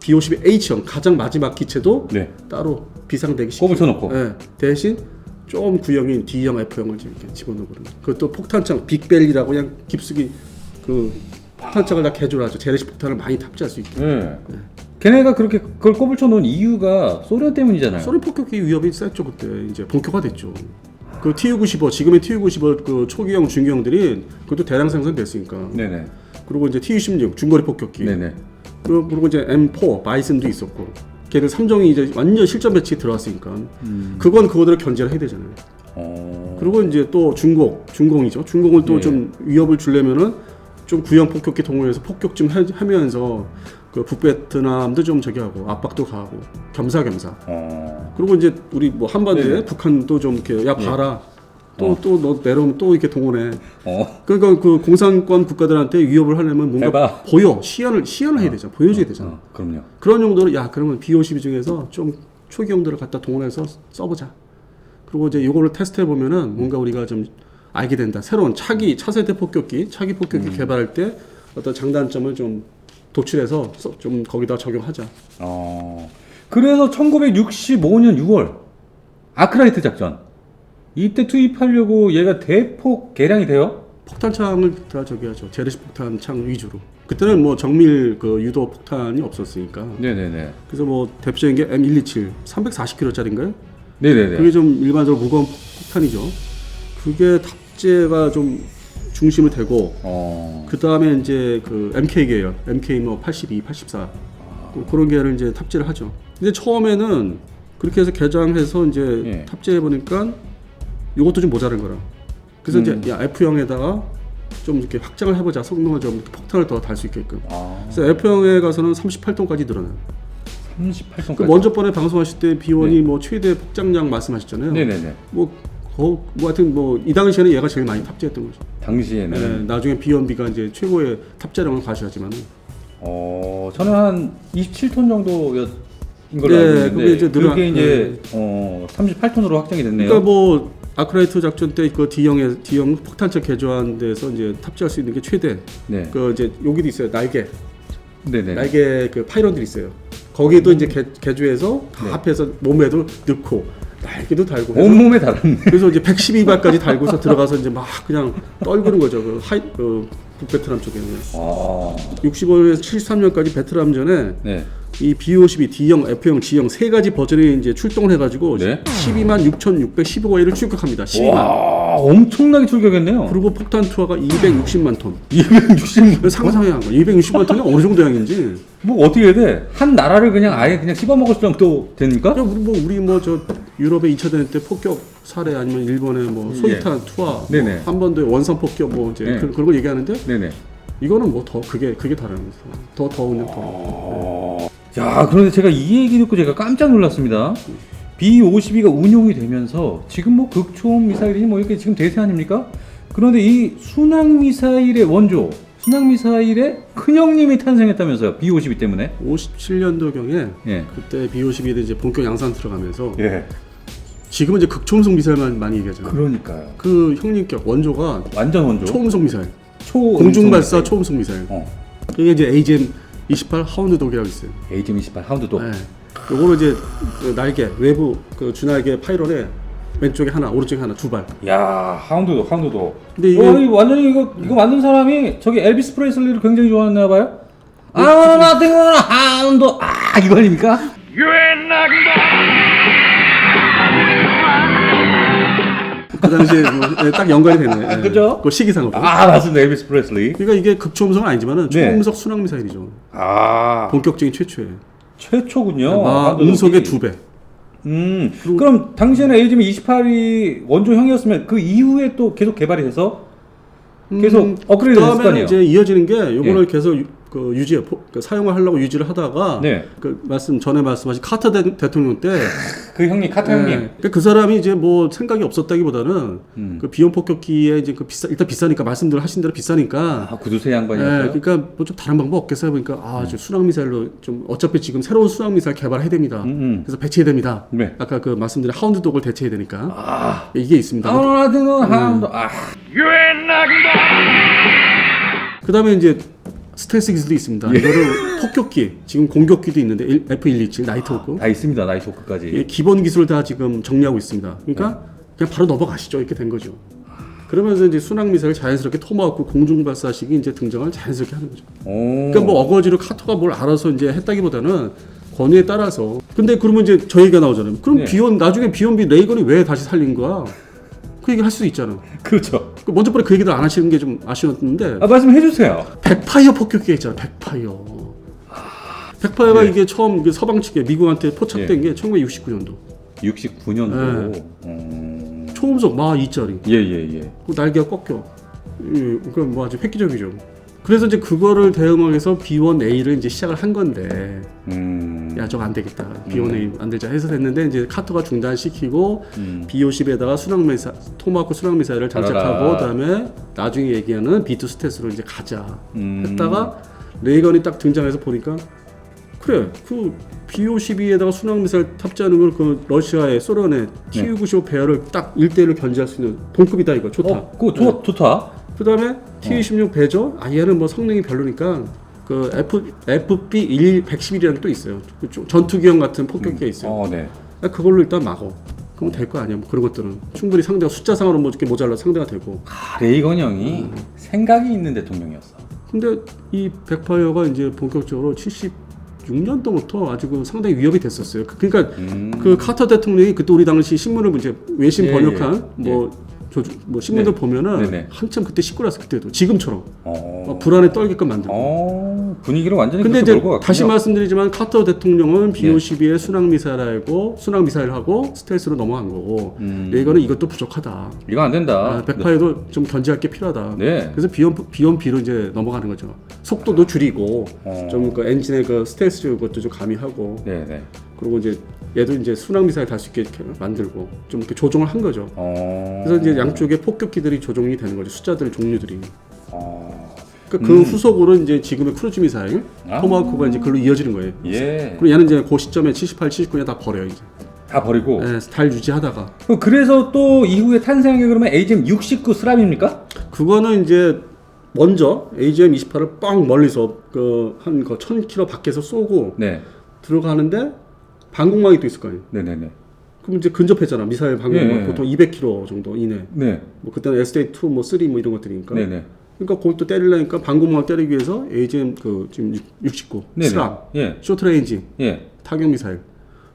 B-52 H형 가장 마지막 기체도 네. 따로 비상대기 시키고 꼽을 쳐놓고. 네. 대신 좀 구형인 D형, F형을 이렇게 집어넣어 버리는. 그것도 폭탄창 빅벨리라고 그냥 깊숙이 그 폭탄창을 다 개조를 하죠. 재래식 폭탄을 많이 탑재할 수 있게. 네. 걔네가 그렇게 그걸 꼽을 쳐놓은 이유가 소련 때문이잖아요. 소련 폭격기 위협이 셌죠. 그때 이제 본격화됐죠. 그 Tu-95 지금의 Tu-95 그 초기형 중기형들이 그것도 대량 생산됐으니까. 네네. 그리고 이제 Tu-16 중거리 폭격기. 네네. 그리고 이제 M4 바이슨도 있었고. 걔들 삼종이 이제 완전 실전 배치에 들어왔으니까 그건 그거대로 견제를 해야 되잖아요. 그리고 이제 또 중공이죠. 중공을 또 좀 위협을 주려면은 좀 구형 폭격기 동원해서 폭격 좀 하면서 그 북베트남도 좀 저기 하고 압박도 가하고 겸사겸사. 그리고 이제 우리 뭐 한반도에 북한도 좀 이렇게 야 봐라. 또 너 내려오면 또 이렇게 동원해. 그러니까 그 공산권 국가들한테 위협을 하려면 뭔가 시연을 해야 되잖아. 보여줘야 되잖아. 그럼요. 그런 용도로 야 그러면 B-52 중에서 좀 초기형들을 갖다 동원해서 써보자. 그리고 이제 이거를 테스트해 보면은 뭔가 우리가 좀 알게 된다. 새로운 차세대 폭격기 개발할 때 어떤 장단점을 좀 도출해서 좀 거기다 적용하자. 그래서 1965년 6월 아크라이트 작전. 이때 투입하려고 얘가 대폭 개량이 돼요? 폭탄창을 다 저기 하죠. 재래식 폭탄창 위주로. 그때는 뭐 정밀 그 유도 폭탄이 없었으니까. 네네네. 그래서 뭐 대표적인 게 M127 340kg짜리인가요? 네네네. 그게 좀 일반적으로 무거운 폭탄이죠. 그게 탑재가 좀 중심이 되고, 그 다음에 이제 그 MK 계열, MK 뭐 82, 84 그런 계열을 이제 탑재를 하죠. 근데 처음에는 그렇게 해서 개장해서 이제 탑재해 보니까 이것도 좀 모자란 거라. 그래서 이제 야 F형에다가 좀 이렇게 확장을 해보자. 성능을 좀 폭탄을 더 달 수 있게끔. 그래서 F형에 가서는 38톤까지 늘어나요. 38톤까지. 그 먼저 번에 방송하실 때 B1이 뭐 최대 폭장량 말씀하셨잖아요. 네네네. 뭐 하여튼 뭐 이 당시에는 얘가 제일 많이 탑재했던 거죠. 당시에는. 네, 나중에 B1B가 이제 최고의 탑재량을 과시하지만. 저는 한 27톤 정도인 걸로 알고 있는데 그게 이제 그게 이제 38톤으로 확장이 됐네요. 그러니까 뭐 아크라이트 작전 때 그 D형 폭탄차 개조한 데서 이제 탑재할 수 있는 게 최대. 그 이제 여기도 있어요. 날개 그 파이런들이 있어요. 거기도 이제 개조해서 다 합해서 몸에도 넣고 날개도 달고. 온몸에 달았네. 그래서 이제 112발까지 달고서 들어가서 이제 막 그냥 떨구는 거죠. 그 북베트남 쪽에는. 65년에서 73년까지 베트남전에 이 B-52 D형, F형, G형 세 가지 버전이 이제 출동을 해가지고 126,615개를 출격합니다. 12만. 와, 엄청나게 출격했네요. 그리고 폭탄 투하가 260만 톤. 260만 상상해 한 거. 260만 톤이 어느 정도 양인지. 뭐 어떻게 해야 돼? 한 나라를 그냥 아예 그냥 씹어먹을 정도 됩니까? 우리 뭐 저 유럽의 2차 대전 때 폭격 사례 아니면 일본의 뭐 소위탄 투하, 뭐 한반도의 원산 폭격 뭐 이제 그런 걸 얘기하는데. 이거는 뭐 더 그게 다른 거죠. 더 그냥 더. 자, 그런데 제가 이 얘기 듣고 제가 깜짝 놀랐습니다. B-52가 운용이 되면서 지금 뭐 극초음 미사일이 뭐 이렇게 지금 대세 아닙니까? 그런데 이 순항 미사일의 원조, 순항 미사일의 큰형님이 탄생했다면서요? B-52 때문에? 57년도경에 그때 B-52를 이제 본격 양산 들어가면서 지금은 이제 극초음속 미사일만 많이 얘기하잖아요. 그러니까요. 그 형님격 원조가 완전 원조. 초음속 미사일. 공중 발사 초음속 미사일. 그게 이제 AGM-28 하운드 독이라고 있어요. AGM-28 하운드 독. 요거는 이제 그 날개 외부 그 주날개 파이런에 왼쪽에 하나, 오른쪽에 하나, 두 발. 야, 하운드 독. 근데 이게 완전히 이거 만든 사람이 저기 엘비스 프레슬리를 굉장히 좋아했나 봐요. 나ting 하운드. 이거 아닙니까? 그 당시에 딱 연관이 되네. 그죠? 그 시기상으로. 맞습니다. 엘비스 프레슬리. 그러니까 이게 극초음속은 아니지만은 초음속 순항 미사일이죠. 본격적인 최초예요. 최초군요. 음속의 2배. 그럼 당시에는 AGM-28이 원조형이었으면 그 이후에 또 계속 개발이 돼서 계속 업그레이드 됐을 거 아니에요? 이제 이어지는 게 요거를 계속 그 유지해 사용을 하려고 유지를 하다가 그 전에 말씀하신 카터 대통령 때 그 형님 카터 형님 그러니까 그 사람이 이제 뭐 생각이 없었다기보다는 그 비용 폭격기에 이제 그 일단 비싸니까 말씀들 하신 대로 비싸니까 구두쇠 양반이었어요. 그러니까 뭐 좀 다른 방법 없겠어요. 그러니까 저 순항 미사일로 좀 어차피 지금 새로운 순항 미사일 개발해야 됩니다. 그래서 배치해야 됩니다. 아까 그 말씀드린 하운드 독을 대체해야 되니까 이게 있습니다. 하운드. 그다음에 이제 스텔스 기술도 있습니다. 이거를 폭격기, 지금 공격기도 있는데 F127 나이트호크 다 있습니다. 나이트호크까지. 기본 기술을 다 지금 정리하고 있습니다. 그러니까 그냥 바로 넘어가시죠. 이렇게 된 거죠. 그러면서 이제 순항 미사일 자연스럽게 토마호크 공중 발사식이 이제 등장을 자연스럽게 하는 거죠. 그러니까 뭐 어거지로 카터가 뭘 알아서 이제 했다기보다는 권위에 따라서. 근데 그러면 이제 저 얘기가 나오잖아요. 그럼 나중에 B-1B 레이건이 왜 다시 살린 거야? 그 얘기를 할 수도 있잖아. 그렇죠. 먼저 번에 그 얘기를 안 하시는 게 좀 아쉬웠는데. 말씀해 주세요. 백파이어 폭격기가 있잖아. 백파이어. 백파이어가 예. 이게 처음 이게 서방 측에 미국한테 포착된 게 1969년도. 69년도. 초음속 마 2짜리. 예예예. 그 날개가 꺾여. 그건 뭐 아주 획기적이죠. 그래서 이제 그거를 대응하기 위해서 B1A를 이제 시작을 한 건데, 야 저거 안 되겠다. B1A 안 되자 해서 됐는데 이제 카터가 중단시키고 B50에다가 토마호크 순항 미사일을 장착하고 그다음에 나중에 얘기하는 B2 스텔스로 이제 가자 했다가 레이건이 딱 등장해서 보니까 그래 그 B52에다가 순항 미사일 탑재하는 걸 그 러시아의 소련의 Tu-95 배열을 딱 1대1로 견제할 수 있는 동급이다 이거 좋다. 그거 좋다. 그다음에 Tu-26 배저 얘는 뭐 성능이 별로니까 그 FB 111이라는 게 또 있어요. 전투기형 같은 폭격기가 있어요. 네. 그걸로 일단 막어. 그럼 될 거 아니야. 뭐 그런 것들은 충분히 상대가 숫자상으로 뭐 이렇게 모자라 상대가 되고. 레이건 형이 생각이 있는 대통령이었어. 근데 이 백파이어가 이제 본격적으로 76년도부터 아주 그 상당히 위협이 됐었어요. 그러니까 그 카터 대통령이 그때 우리 당시 신문을 이제 외신 번역한 뭐 신문들 보면은 네네. 한참 그때 시끄러웠어. 그때도 지금처럼 불안에 떨게끔 만들고. 분위기를 완전히. 근데 이제 다시 말씀드리지만 카터 대통령은 B-52의 순항 미사일하고 스텔스로 넘어간 거고 레이건은 이것도 부족하다. 이거 안 된다. 백파이어도 좀 견제할 게 필요하다. 네. 그래서 B1B로 이제 넘어가는 거죠. 속도도 줄이고 좀 그 엔진의 그 스텔스 것도 좀 가미하고. 네네. 그리고 이제 얘도 이제 순항 미사일 달 수 있게 이렇게 만들고 좀 이렇게 조정을 한 거죠. 그래서 이제 양쪽에 폭격기들이 조정이 되는 거죠. 숫자들 종류들이. 그 후속으로 이제 지금의 크루즈 미사일 토마호크가 이제 그걸로 이어지는 거예요. 예. 그리고 얘는 이제 그 시점에 78, 79년 다 버려요 이제. 다 버리고. 네, 달 유지하다가. 그래서 또 이후에 탄생한 게 그러면 AGM-69 스람입니까? 그거는 이제 먼저 AGM-28을 뻥 멀리서 한 1000km 밖에서 쏘고 들어가는데 방공망이 또 있을 거 아니에요. 네네네. 그럼 이제 근접했잖아. 미사일 방공망 보통 200km 정도 이내. 네. 뭐 그때는 SDA2, 뭐 3, 뭐 이런 것들이니까. 네네. 그러니까 거기 또 때리려니까 방공망을 때리기 위해서 AGM 지금 69 스람, 쇼트레인지 타격 미사일.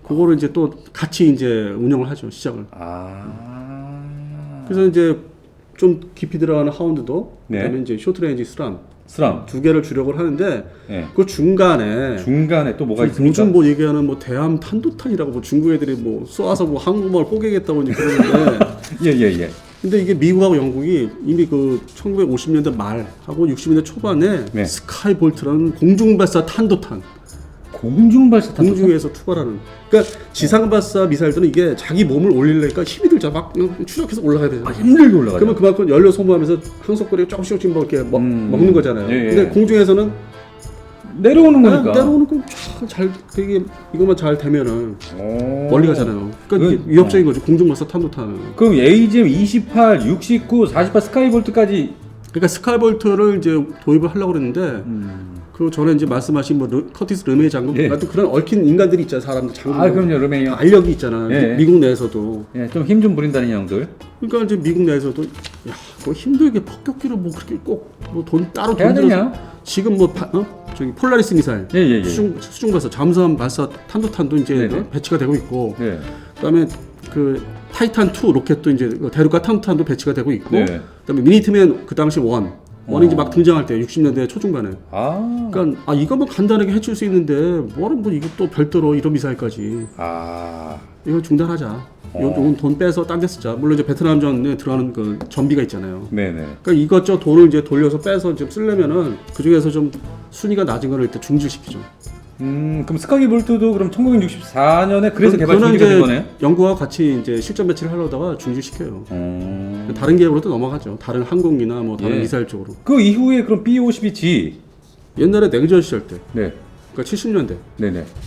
그거를 이제 또 같이 이제 운영을 하죠. 시작을. 그래서 이제 좀 깊이 들어가는 하운드도 그다음에 이제 쇼트레인지 스람 두 개를 주력을 하는데 그 중간에 또 뭐가 있습니까? 요즘 뭐 얘기하는 뭐 대함 탄도탄이라고 뭐 중국 애들이 뭐 쏘아서 뭐 항공모를 뽀개겠다고 이제 그러는데 예. 근데 이게 미국하고 영국이 이미 그 1950년대 말하고 60년대 초반에 스카이볼트라는 공중발사 탄도탄 공중에서 투발하는. 그러니까 지상발사 미사일들은 이게 자기 몸을 올리려니까 힘이 들자 막 추적해서 올라가야 되잖아요. 힘들게 올라가요. 그러면 그만큼 연료 소모하면서 항속거리가 조금씩 뭐 이렇게 먹는 거잖아요. 근데 공중에서는 내려오는 거니까. 내려오는 거잘 되게 이것만 잘 되면은 멀리 가잖아요. 그러니까 이게 위협적인 거죠. 공중발사 탄도탄은. 그럼 AGM-28, 69, 48 스카이볼트까지. 그러니까 스카이볼트를 이제 도입을 하려고 그랬는데. 그 전에 이제 말씀하신 뭐 커티스 르메이 장군 같은 그런 얽힌 인간들이 있잖아요. 사람들 장군. 그럼요. 르메이 형. 알력이 있잖아. 미국 내에서도. 좀 힘 좀 부린다는 형들. 그러니까 이제 미국 내에서도 뭐 힘들게 폭격기를 뭐 그렇게 꼭 뭐 돈 따로 해야 돈 들여서 되냐? 지금 뭐 저기 폴라리스 미사일, 수중 발사, 잠수함 발사 탄도탄도 이제 배치가 되고 있고. 그다음에 그 타이탄 2 로켓도 이제 대륙가 탄도탄도 배치가 되고 있고. 그다음에 미니트맨 그 당시 원이 이제 막 등장할 때 60년대 초중반에. 그러니까 이거만 간단하게 해줄 수 있는데 뭐는 뭐 이거 또 별도로 이런 미사일까지. 이거 중단하자. 요건 돈 빼서 딴 데 쓰자. 물론 이제 베트남전에 들어가는 그 전비가 있잖아요. 그러니까 이것저것 돈을 이제 돌려서 빼서 좀 쓰려면은 그 중에서 좀 순위가 낮은 거를 일단 중지시키죠. 그럼 스카이볼트도 그럼 1964년에 그래서 개발 중지가 된 거네요? 영국과 같이 이제 실전 배치를 하려다가 중지시켜요. 다른 계획으로 또 넘어가죠. 다른 항공이나 뭐 다른 미사일 쪽으로. 그 이후에 그럼 B-52G 옛날에 냉전 시절 때. 그러니까 70년대.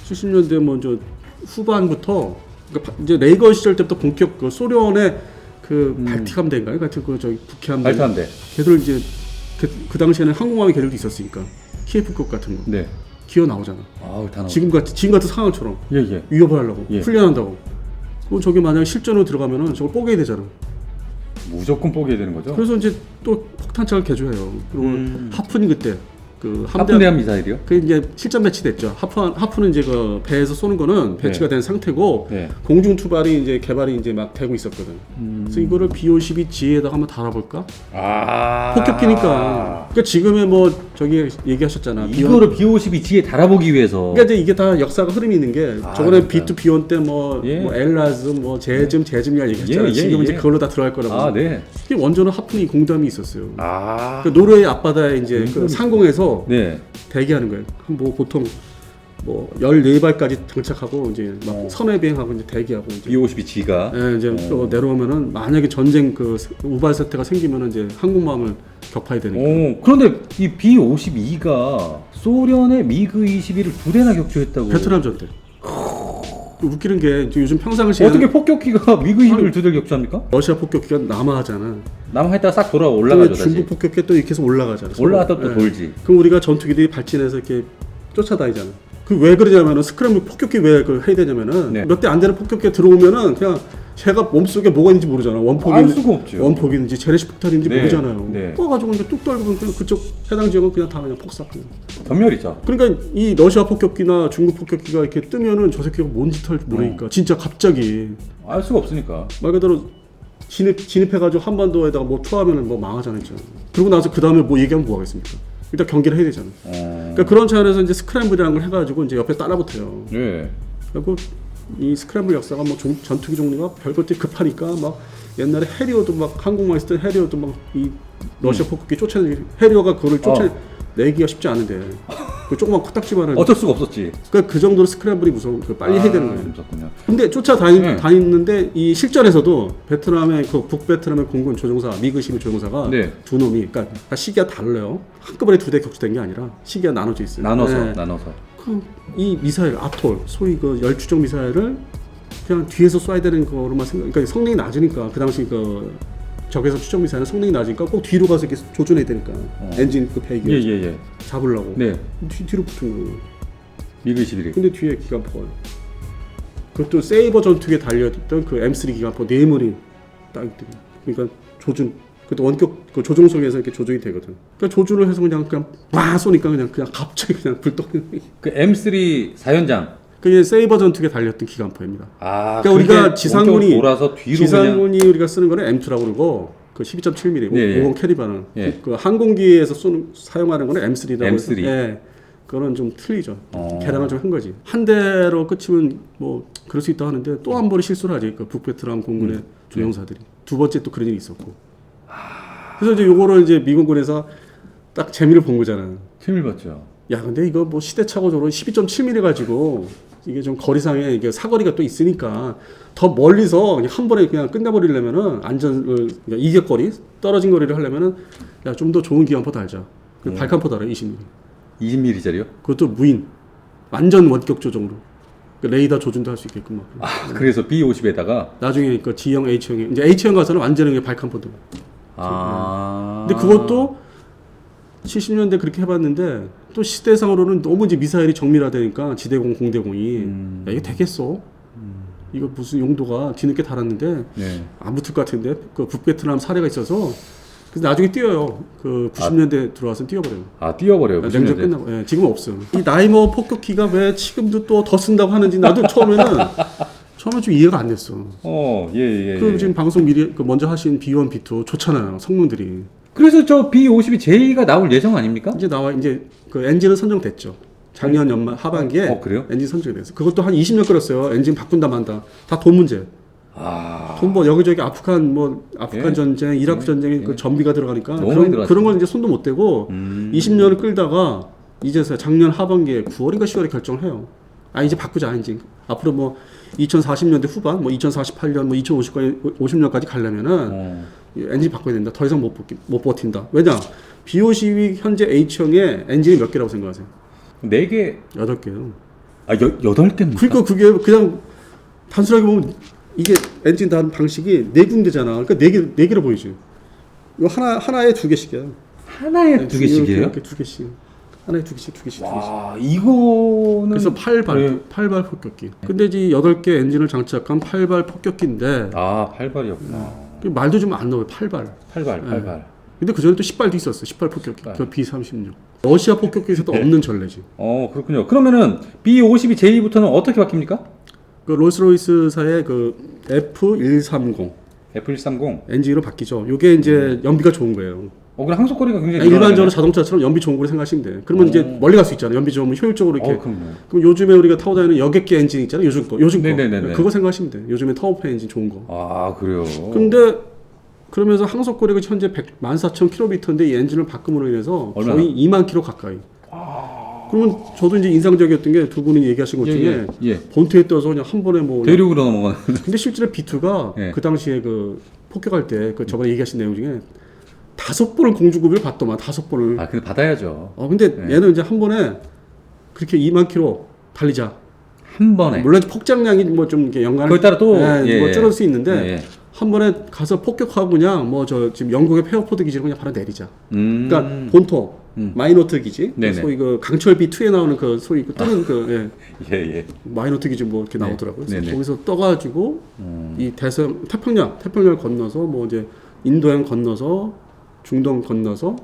70년대 먼저 후반부터 그러니까 이제 레이건 시절 때부터 본격 그 소련의 그 발틱 함대인가요? 같은 그 저기 북해 함대. 발트 함대. 걔들 이제 그 당시에는 항공함의 계획도 있었으니까 키예프급 같은 거. 기어 나오잖아. 지금 같은 상황처럼 위협을 하려고 훈련한다고. 그럼 저게 만약 실전으로 들어가면은 저걸 뽀개야 되잖아. 무조건 뽀개야 되는 거죠. 그래서 이제 또 폭탄차를 개조해요. 그리고 하푼이 그때 그 하푼 대함 미사일이요? 그 이제 실전 배치됐죠. 하푼은 이제 그 배에서 쏘는 거는 배치가 된 상태고 공중 투발이 이제 개발이 이제 막 되고 있었거든. 그래서 이거를 B-52G에다가 한번 달아볼까? 폭격기니까. 그러니까 지금의 뭐 저기 얘기하셨잖아. 이거를 B52G에 달아보기 위해서. 그러니까 이제 이게 다 역사가 흐름이 있는 게 저번에 그러니까. B2B1 때 뭐 엘라즈 뭐 제즘이라 얘기했잖아요. 지금 이제 그걸로 다 들어갈 거라고. 네. 이게 원조는 하프니 공담이 있었어요. 아. 그 노르웨이 앞바다에 이제 그 상공에서 네. 대기하는 거예요. 뭐 보통 뭐 14발까지 장착하고 이제 막 선회 비행하고 이제 대기하고 이제 B52G가. 예, 이제 또 내려오면은 만약에 전쟁 그 우발 사태가 생기면은 이제 한국마음을 격파해야 되니까. 그런데 이 B52가 소련의 미그 21을 2대나 격추했다고. 베트남전 때. 웃기는 게 요즘 평상시에 어떻게 폭격기가 미그 21을 2대 격추합니까? 러시아 폭격기가 남하하잖아. 남하했다가 싹 돌아 올라가죠. 다시. 중국 폭격기 또 이렇게 해서 올라가잖아. 올라갔다 또 예. 돌지. 그럼 우리가 전투기들이 발진해서 이렇게 쫓아다니잖아. 그 왜 그러냐면은 스크램블 폭격기 왜 그걸 해야 되냐면은 네. 몇 대 안 되는 폭격기 들어오면은 그냥 제가 몸속에 뭐가 있는지 모르잖아. 알 수가 없죠. 원폭인지 재래식 폭탄인지 네. 모르잖아요. 네. 떠가지고 이제 뚝 떨고 그냥 그쪽 해당 지역은 그냥 다 그냥 폭삭. 전멸이죠. 그러니까 이 러시아 폭격기나 중국 폭격기가 이렇게 뜨면은 저 새끼가 뭔 짓 할지 모르니까 진짜 갑자기 알 수가 없으니까. 말 그대로 진입해가지고 한반도에다가 뭐 투하하면은 뭐 망하잖아요. 진짜. 그러고 나서 그 다음에 뭐 얘기하면 뭐 하겠습니까? 일단 경기를 해야 되잖아. 그러니까 그런 차원에서 이제 스크램블이라는 걸 해가지고 이제 옆에 따라붙어요. 네. 그리고 이 스크램블 역사가 뭐 전투기 종류가 별것들이 급하니까 막 옛날에 해리어도 막 한국만 있을 때 해리어도 막 이 러시아 폭격기 쫓아내기 해리어가 그거를 쫓아내기가 쉽지 않은데 그 조그만 코딱지만한 어쩔 수가 없었지. 그러니까 그 정도로 스크램블이 무서운 빨리 해야 되는 거예요. 무섭군요. 근데 쫓아다니는데 이 실전에서도 베트남의 그 북베트남의 공군 조종사 미그 12 조종사가 네. 두 놈이 그러니까 시기가 달라요. 한꺼번에 두 대 격추된 게 아니라 시기가 나눠져 있어요. 나눠서. 이 미사일 아톨 소위 그 열추적 미사일을 그냥 뒤에서 쏴야 되는 거로만 생각. 그러니까 성능이 낮으니까 그 당시 그 적에서 추적 미사일은 성능이 낮으니까 꼭 뒤로 가서 이렇게 조준해야 되니까 엔진 그 배기 예. 잡으려고. 네. 뒤로 붙은 거예요. 미그 21이. 근데 뒤에 기관포가 그것도 세이버 전투기에 달려있던 그 M3 기관포 4門이 딱 있대요. 그러니까 조준 그것도 원격 그 조종석에서 이렇게 조종이 되거든. 그러니까 조준을 해서 그냥 와 쏘니까 그냥 갑자기 그냥 불떡. 그 M3 사연장. 그게 세이버 전투기에 달렸던 기관포입니다. 아, 그러니까 우리가 지상군이 돌아서 뒤로 지상군이 우리가 쓰는 거는 M2라고 그러고 그 12.7mm 네, 50 캐리바는 네. 그 항공기에서 사용하는 거는 M3라고 M3. 예. 그거는 좀 틀리죠. 개량을 좀 한 거지. 한 대로 끝이면 뭐 그럴 수 있다 하는데 또 한 번에 실수를 하지. 그 북베트남 공군의 조종사들이 두 번째 또 그런 일이 있었고. 그래서 이제 요거를 이제 미군군에서 딱 재미를 본 거잖아. 재미를 봤죠. 야, 근데 이거 뭐 시대착오적으로 12.7mm 가지고 이게 좀 거리상에 이게 사거리가 또 있으니까 더 멀리서 그냥 한 번에 그냥 끝내버리려면은 안전을 그러니까 이격거리 떨어진 거리를 하려면은 야, 좀 더 좋은 기관포 달자. 그 발칸포 달아 20mm. 20mm짜리요? 그것도 무인 완전 원격 조종으로 그 레이더 조준도 할 수 있게끔 막. 아, 그래서 B50에다가 나중에 그 G형, H형에 이제 H형 가서는 완전히 발칸포도. 근데 그것도 70년대 그렇게 해봤는데 또 시대상으로는 너무 이제 미사일이 정밀화되니까 지대공, 공대공이 야, 이게 되겠어? 이거 무슨 용도가 뒤늦게 달았는데 안 붙을 것 같은데 그 북베트남 사례가 있어서 그래서 나중에 뛰어요. 그 90년대 들어와서 뛰어버려요. 아, 뛰어버려요. 냉전 끝나고. 예, 지금은 없어요. 이 나이머 폭격기가 왜 지금도 또 더 쓴다고 하는지 나도 처음에 좀 이해가 안 됐어. 예. 그 지금 방송 미리 그 먼저 하신 B1, B2 좋잖아요. 성능들이. 그래서 저 B52J가 나올 예정 아닙니까? 이제 그 엔진은 선정됐죠. 작년 연말 하반기에 그래요? 엔진 선정이 됐어요. 그것도 한 20년 끌었어요. 엔진 바꾼다 만다. 다 돈 문제. 돈 뭐 여기저기 아프간 전쟁, 이라크 전쟁에 그 전비가 들어가니까 그런 건 이제 손도 못 대고 20년을 끌다가 이제서야 작년 하반기에 9월인가 10월에 결정을 해요. 아, 이제 바꾸자 엔진. 앞으로 뭐 2040년대 후반, 뭐 2048년, 뭐 2050년까지 가려면은 엔진 바꿔야 된다. 더 이상 못 버틴다. 왜냐? B52 현재 H형의 엔진이 몇 개라고 생각하세요? 4개. 8개요. 아, 8개입니까? 그러니까 그게 그냥 단순하게 보면 이게 엔진 단 방식이 4군데잖아. 그러니까 4개로 보이지. 이거 하나에 2개씩이야. 하나에 2개씩이에요? 이렇게 2개씩. 하나에 2개씩. 와, 이거는 그래서 8발 폭격기. 근데 이제 8개 엔진을 장착한 8발 폭격기인데. 아, 8발이었구나. 말도 좀 안 나와요. 8발. 8발. 근데 그 전에 또 10발도 있었어. 18 폭격기. 그 B36. 러시아 폭격기에서도 없는 전례지. 그렇군요. 그러면은 B52J부터는 어떻게 바뀝니까? 그 롤스로이스사의 그 F130 F130 엔진으로 바뀌죠. 요게 이제 연비가 좋은 거예요. 그럼 항속거리가 굉장히 아니, 일반적으로 늘어나네. 자동차처럼 연비 좋은 거로 생각하시면 돼. 그러면 이제 멀리 갈 수 있잖아요. 연비 좋으면 효율적으로 이렇게. 그럼요. 그럼 요즘에 우리가 타고 다니는 여객기 엔진 있잖아요. 요즘 거. 네네네네. 그거 생각하시면 돼. 요즘에 타워파 엔진 좋은 거. 아, 그래요. 근데 그러면서 항속거리가 현재 14,000km인데 이 엔진을 바꿈으로 인해서 얼마나? 거의 2만 km 가까이. 그러면 저도 이제 인상적이었던 게 두 분이 얘기하신 것 중에 예. 본트에 떠서 그냥 한 번에 뭐. 대륙으로 넘어가는. 근데 실제로 B2가 예. 그 당시에 그 폭격할 때 그 저번에 얘기하신 내용 중에 5번을 공주급을 받더만 5번을. 아, 근데 받아야죠. 근데 예. 얘는 이제 한 번에 그렇게 2만 km 달리자. 한 번에. 물론 폭장량이 뭐 좀 이렇게 연관을 거기에 따라 또 뭐 줄어들 수 있는데 예. 한 번에 가서 폭격하고 그냥 뭐 저 지금 영국의 페어포드 기지로 그냥 바로 내리자. 그러니까 본토 마이노트 기지, 네네. 소위 그 강철 B2에 나오는 그 소위 그 뜨는 그 예. 마이노트 기지 뭐 이렇게 네. 나오더라고요. 그래서 네네. 거기서 떠가지고 이 태평양을 건너서 뭐 이제 인도양 건너서 중동 건너서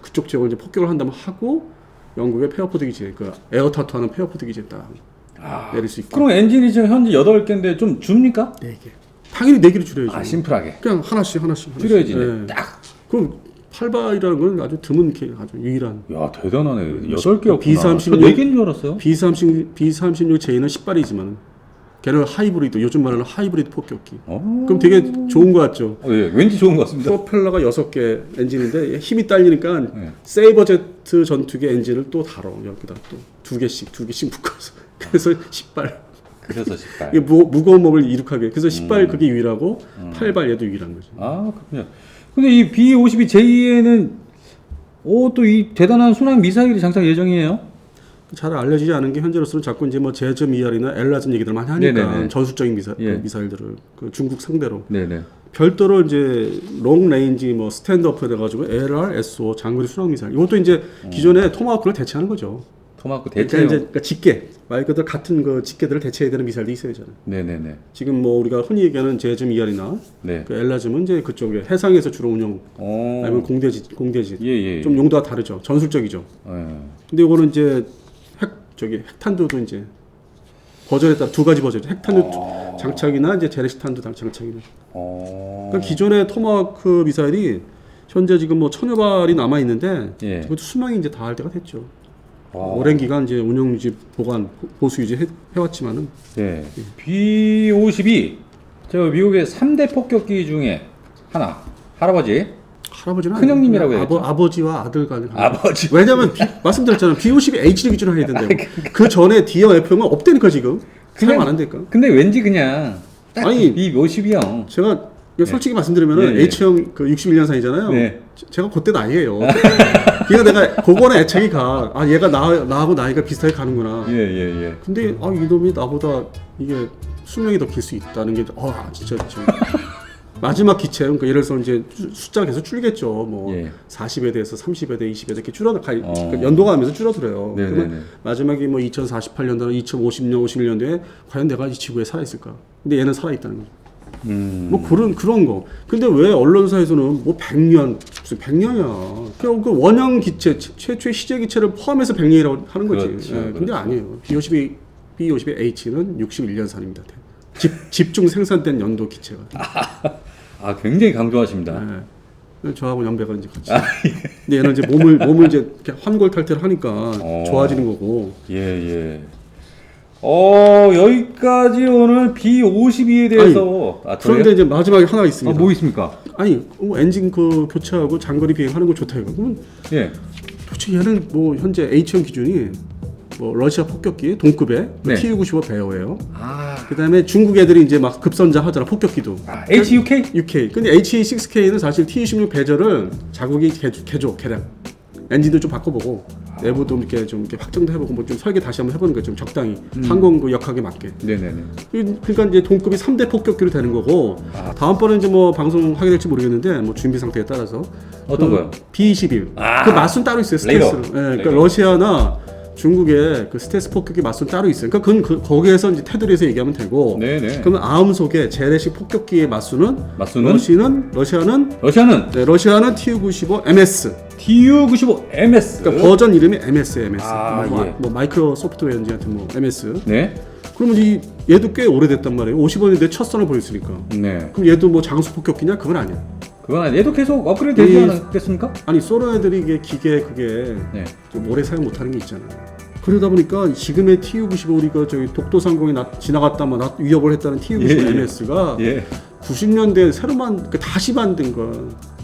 그쪽 지역을 이제 폭격을 한다면 하고 영국의 페어포드 기지, 그 에어타투하는 페어포드 기지에 딱 내릴 수 있고. 그럼 엔진이 지금 현재 8개인데 좀 줍니까? 4개. 당연히 4개를 줄여야죠. 아, 심플하게. 그냥 하나씩. 줄여야지. 네. 딱. 그럼 8발이라는 건 아주 드문 아주 유일한. 야, 대단하네. 8개였구나. B36 4개인 줄 알았어요. B36J는 10발이지만 걔는 하이브리드, 요즘 말하는 하이브리드 폭격기. 어. 그럼 되게 좋은 거 같죠? 예, 왠지 좋은 것 같습니다. 프로펠러가 6개 엔진인데 힘이 딸리니까 네. 세이버제트 전투기 엔진을 또 달어. 여기다 또 2개씩 묶어서. 그래서 10발. 그래서 10발. 이게 무거운 몸을 이룩하게. 그래서 10발 그게 유일하고 8발 얘도 유일한 거죠. 아, 그렇군요. 근데 이 B-52J에는 또 이 대단한 순항 미사일이 장착 예정이에요? 잘 알려지지 않은 게 현재로서는 자꾸 이제 뭐 제점 ER이나 엘라즘 얘기들 많이 하니까 네네네. 전술적인 예. 미사일들을 그 중국 상대로 네네. 별도로 이제 롱 레인지 뭐 스탠드업에 돼가지고 LR, SO 장거리 순항 미사일 이것도 이제 기존의 토마호크를 대체하는 거죠. 토마호크 그러니까 대체용. 이제 그러니까 직계 말 그대로 같은 그 직계들을 대체해야 되는 미사일도 있어야잖아요. 네네네. 지금 뭐 우리가 흔히 얘기하는 제점 ER이나 네. 그 엘라즘은 이제 그쪽에 해상에서 주로 운용 아니면 공대지 예. 좀 용도가 다르죠. 전술적이죠. 예. 근데 이거는 이제 핵탄두도 이제 버전에 따라 2가지 버전. 핵탄두 장착이나 이제 재래식 탄두 장착이나. 그러니까 기존의 토마호크 미사일이 현재 지금 뭐 1000여 발이 남아 있는데 예. 그것도 수명이 이제 다 할 때가 됐죠. 오랜 기간 이제 운영 유지, 보관, 보수 유지 해왔지만은. 네. B-52. 저 미국의 3대 폭격기 중에 하나. 할아버지는 큰 형님이라고 해야겠죠. 아버지와 아들 간의 관계. 아버지. 왜냐면 말씀드렸잖아요. B-52H를 기준으로 해야 된대요. 그 전에 D와 F형은 없다니까 지금. 사용 안 한다니까. 근데 왠지 그냥 딱 아니, B-52형. 제가 솔직히 말씀드리면은 예. H형 그 61년산이잖아요. 네. 제가 그때 나이에요. 그러니까 내가 그거는 애착이 가. 얘가 나하고 나이가 비슷하게 가는구나. 예. 근데 이놈이 나보다 이게 수명이 더 길 수 있다는 게 진짜 마지막 기체 그러니까 예를 들어서 이제 숫자가 계속 줄겠죠. 뭐 예. 40에 대해서 30에 대해 20에 대해 이렇게 그러니까 연도가 가면서 줄어들어요. 네네네. 그러면 마지막에 뭐 2048년도나 2050년, 51년도에 과연 내가 이 지구에 살아 있을까? 근데 얘는 살아 있다는 거죠. 뭐 그런 거. 근데 왜 언론사에서는 뭐 100년 무슨 100년이야. 그냥 그 원형 기체 최초의 시제 기체를 포함해서 100년이라고 하는 거지. 그렇죠, 근데 그렇죠. 아니에요. B-52H는 61년산입니다. 집중 생산된 연도 기체가. 아, 굉장히 강조하십니다. 네. 저하고 연배가 이제 같이. 근데 얘는 이제 몸을 이제 이렇게 환골탈태를 하니까 좋아지는 거고. 예. 여기까지 오늘 B-52에 대해서. 그런데 이제 마지막에 하나 있습니다. 뭐 있습니까? 엔진 그 교체하고 장거리 비행하는 거 좋다 이거. 그러면 예. 도대체 얘는 뭐 현재 H형 기준이 뭐 러시아 폭격기 동급의 네. Tu-95 베어예요. 그다음에 중국 애들이 이제 막 급선자 하잖아 폭격기도. HUK? UK. 근데 HE6K는 사실 Tu-26 배절을 자국이 개조 개량. 엔진도 좀 바꿔보고 내부도 이렇게 좀 이렇게 확정도 해보고 뭐 좀 설계 다시 한번 해보는 거죠. 좀 적당히 항공 그 역학에 맞게. 네네네. 그러니까 이제 동급이 3대 폭격기로 되는 거고 다음번에 이제 뭐 방송하게 될지 모르겠는데 뭐 준비 상태에 따라서 어떤 거요? B-21. 그 맛은 따로 있어요. 스텔스로. 예, 그러니까 러시아나 중국의 그 스텔스 폭격기 맛은 따로 있어요. 그러니까 그건 거기에서 이제 테두리에서 얘기하면 되고. 네네. 그러면 아음속의 재래식 폭격기의 맛수는 러시아는 러시아는 Tu-95 MS. Tu-95 MS. 그러니까 버전 이름이 MS예요. MS. 예. 뭐 마이크로 소프트웨어인지 하여튼 뭐 MS. 네. 그러면 얘도 꽤 오래됐단 말이에요. 50원인데 첫 선을 보였으니까. 네. 그럼 얘도 뭐 장수 폭격기냐? 그건 아니야. 그건 얘도 계속 업그레이드 되지 않았겠습니까? 아니 소련 애들이 이게 기계 그게 네. 좀 오래 사용 못하는 게 있잖아요. 그러다 보니까 지금의 TU-95 우리가 저기 독도 상공에 지나갔다 뭐 위협을 했다는 TU-95 MS가 90년대에 새로만 그러니까 다시 만든 거야.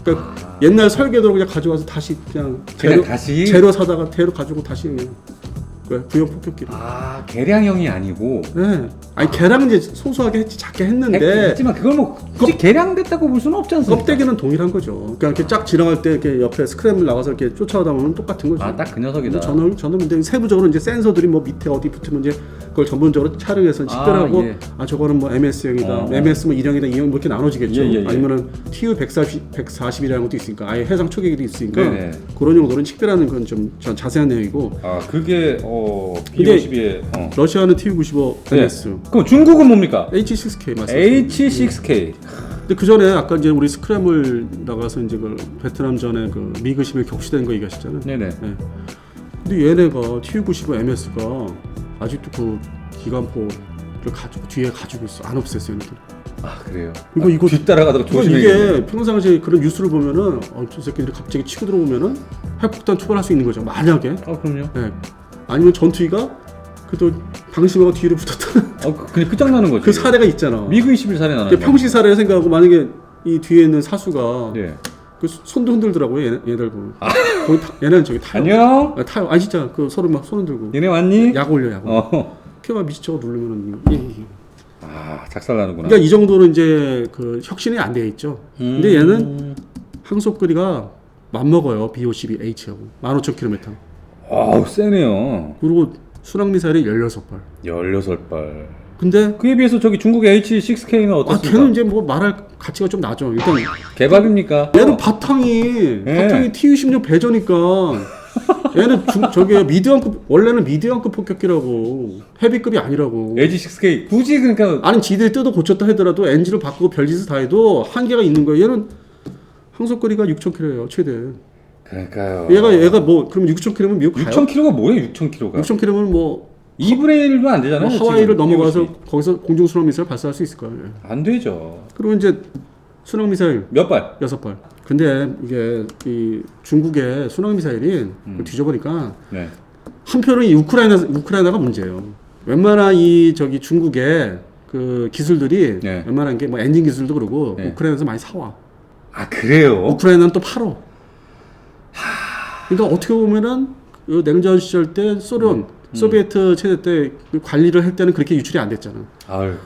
그러니까 옛날 설계도를 그냥 가져와서 다시 그냥 재료 사다가 재료 가지고 다시 그냥 구형 폭격기를. 아 개량형이 아니고. 네. 아니 개량은 이제 소소하게 했지 작게 했는데. 했지만 그걸 뭐 굳이 개량됐다고 볼 수는 없지 않습니까? 껍데기는 동일한 거죠. 그러니까 이렇게 쫙 지나갈 때 이렇게 옆에 스크램블 나가서 이렇게 쫓아오다 보면 똑같은 거죠. 아 딱 그 녀석이다. 저는 근데 세부적으로 이제 센서들이 뭐 밑에 어디 붙으면 이제 그걸 전문적으로 촬영해서 찍더라고. 아 저거는 뭐 MS형이다. MS 뭐 1형이다, 2형 뭐 이렇게 나눠지겠죠. 아니면은 TU 140이라는 것도 있으니까 아예 해상 초계기도 있으니까 그런 용도로는 식별하는 건 좀 자세한 내용이고. 아 그게 B52의 러시아는 TU-95 MS. 그럼 중국은 뭡니까? H6K 맞습니다. H6K. 근데 그 전에 아까 이제 우리 스크램을 나가서 이제 그 베트남 전에 그 미그 11 격추된 거 얘기하셨잖아요. 네네. 네. 근데 얘네가 TU-95 MS가 아직도 그 기관포를 가지고 뒤에 가지고 있어. 안 없앴어요, 얘네들. 아 그래요. 이거 뒤따라가다가 조심해. 이게 평상시에 그런 뉴스를 보면은 저 새끼들이 갑자기 치고 들어오면은 핵폭탄 투발할 수 있는 거죠. 만약에. 그럼요. 네. 아니면 전투기가 그래도 방심하고 뒤로 붙었다. 그냥 끝장나는 거죠. 그 사례가 있잖아. 미그 21 사례 나는. 평시 사례를 생각하고 만약에 이 뒤에 있는 사수가 그 손도 흔들더라고요. 얘들 보면. 얘네는 저기 타요. 안녕. 타요. 아 진짜 그 서로 막 손 흔들고. 얘네 왔니? 약 올려 약. 이렇게 막 미치쳐 누르면은. 작살나는구나. 그러니까 이 정도로 이제 그 혁신이 안 돼 있죠. 근데 얘는 항속거리가 맞먹어요. B-52H하고 15,000km. 세네요. 그리고 순항 미사일이 16발. 16발. 근데 그에 비해서 저기 중국의 H6K는 어떻습니까? 걔는 이제 뭐 말할 가치가 좀 나죠. 일단 개밥입니까? 얘는 바탕이 TU-16 배저니까 얘는 저게 미디엄급 원래는 미디엄급 폭격기라고 헤비급이 아니라고. H6K 굳이 그러니까 아니 지들이 뜯어 고쳤다 하더라도 엔진을 바꾸고 별짓을 다 해도 한계가 있는 거예요. 얘는 항속거리가 6,000km예요 최대. 그러니까요. 얘가 뭐 그럼 6,000km면 미국 가요? 6,000km가 뭐예요? 6,000km가? 6,000km면 뭐 2분의 1도 안 되잖아요. 뭐 하와이를 지금 넘어가서 거기서 공중순항 미사일 발사할 수 있을 거예요. 안 되죠. 그리고 이제 순항 미사일 몇 발? 6발. 근데 이게 이 중국의 순항 미사일이 뒤져보니까 한편은 이 우크라이나가 문제예요. 웬만한 이 저기 중국의 그 기술들이 웬만한 게 뭐 엔진 기술도 그러고 우크라이나에서 많이 사와. 아 그래요? 우크라이나는 또 팔어. 그러니까 어떻게 보면은 그 냉전 시절 때 소비에트 체제 때 관리를 할 때는 그렇게 유출이 안 됐잖아.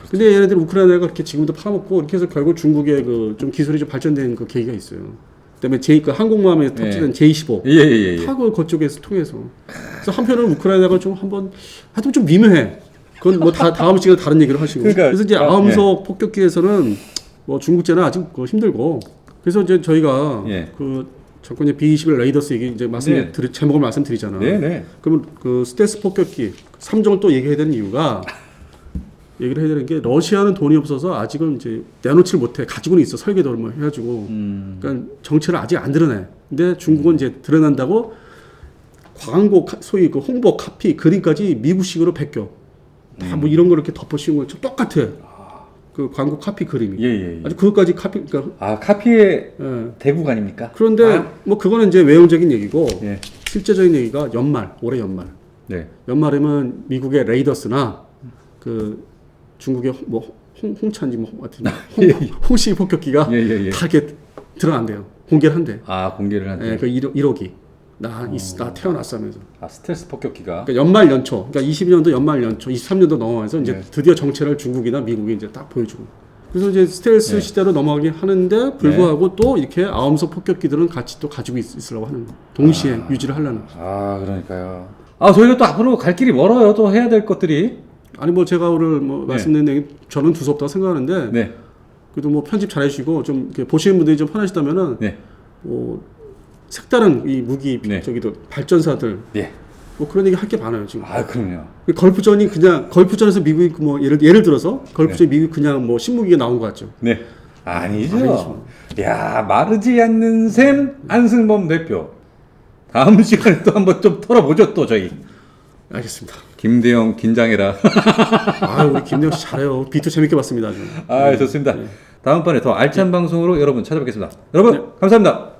근데 얘네들 우크라이나가 그렇게 지금도 파먹고 이렇게 해서 결국 중국의 그 좀 기술이 좀 발전된 그 계기가 있어요. 그다음에 그 항공모함에 탑재된 J-15 타고 그쪽에서 통해서. 그래서 한편으로는 우크라이나가 좀 한번 하여튼 좀 미묘해. 그건 뭐 다음 시간에 다른 얘기를 하시고. 그래서 이제 아음속 폭격기에서는 뭐 중국제는 아직 힘들고. 그래서 이제 저희가 그 잠깐 이제 B-21 레이더스 얘기 이제 제목을 말씀드리잖아. 그러면 그 스텔스 폭격기 3종을 또 얘기해야 되는 이유가 얘기를 해야 되는 게 러시아는 돈이 없어서 아직은 이제 내놓지를 못해. 가지고는 있어 설계도를 뭐 해가지고. 그러니까 정체를 아직 안 드러내. 근데 중국은 이제 드러난다고 광고 소위 그 홍보 카피 그림까지 미국식으로 베껴. 다 뭐 이런 거 이렇게 덮어 씌운 거 똑같아. 그 광고 카피 그림이. 아주 그것까지 카피. 그러니까 카피의 대국 아닙니까? 그런데 뭐 그거는 이제 외형적인 얘기고 실제적인 얘기가 올해 연말. 연말이면 미국의 레이더스나 그 중국의 뭐 홍찬지 뭐 하여튼 홍시 폭격기가 다 이렇게 드러난대요. 공개를 한대. 공개를 한대. 그 1호기. 나 태어났어 하면서. 스텔스 폭격기가. 그러니까 연말 연초. 그러니까 22년도 연말 연초, 23년도 넘어가면서 이제 드디어 정체를 중국이나 미국이 이제 딱 보여주고. 그래서 이제 스텔스 시대로 넘어가긴 하는데 불구하고 또 이렇게 아음속 폭격기들은 같이 또 가지고 있으려고 하는 거예요. 동시에 유지를 하려는. 그러니까요. 저희가 또 앞으로 갈 길이 멀어요. 또 해야 될 것들이. 아니 뭐 제가 오늘 뭐 말씀드린 얘기 저는 두서없다고 생각하는데 그래도 뭐 편집 잘 해주시고 좀 이렇게 보시는 분들이 좀 편하시다면은 뭐 색다른 이 무기 저기도 발전사들 뭐 그런 얘기 할 게 많아요 지금. 그럼요. 걸프전에서 미국이 뭐 예를 들어서 걸프전 미국이 그냥 뭐 신무기가 나온 것 같죠. 아니죠. 야 마르지 않는 셈 안승범 대표. 다음 시간에 또 한번 좀 털어보죠 또 저희. 알겠습니다. 김대영 긴장해라. 우리 김대영 씨 잘해요. 비트 재밌게 봤습니다. 아주. 좋습니다. 다음번에 더 알찬 방송으로 여러분 찾아뵙겠습니다. 여러분 감사합니다.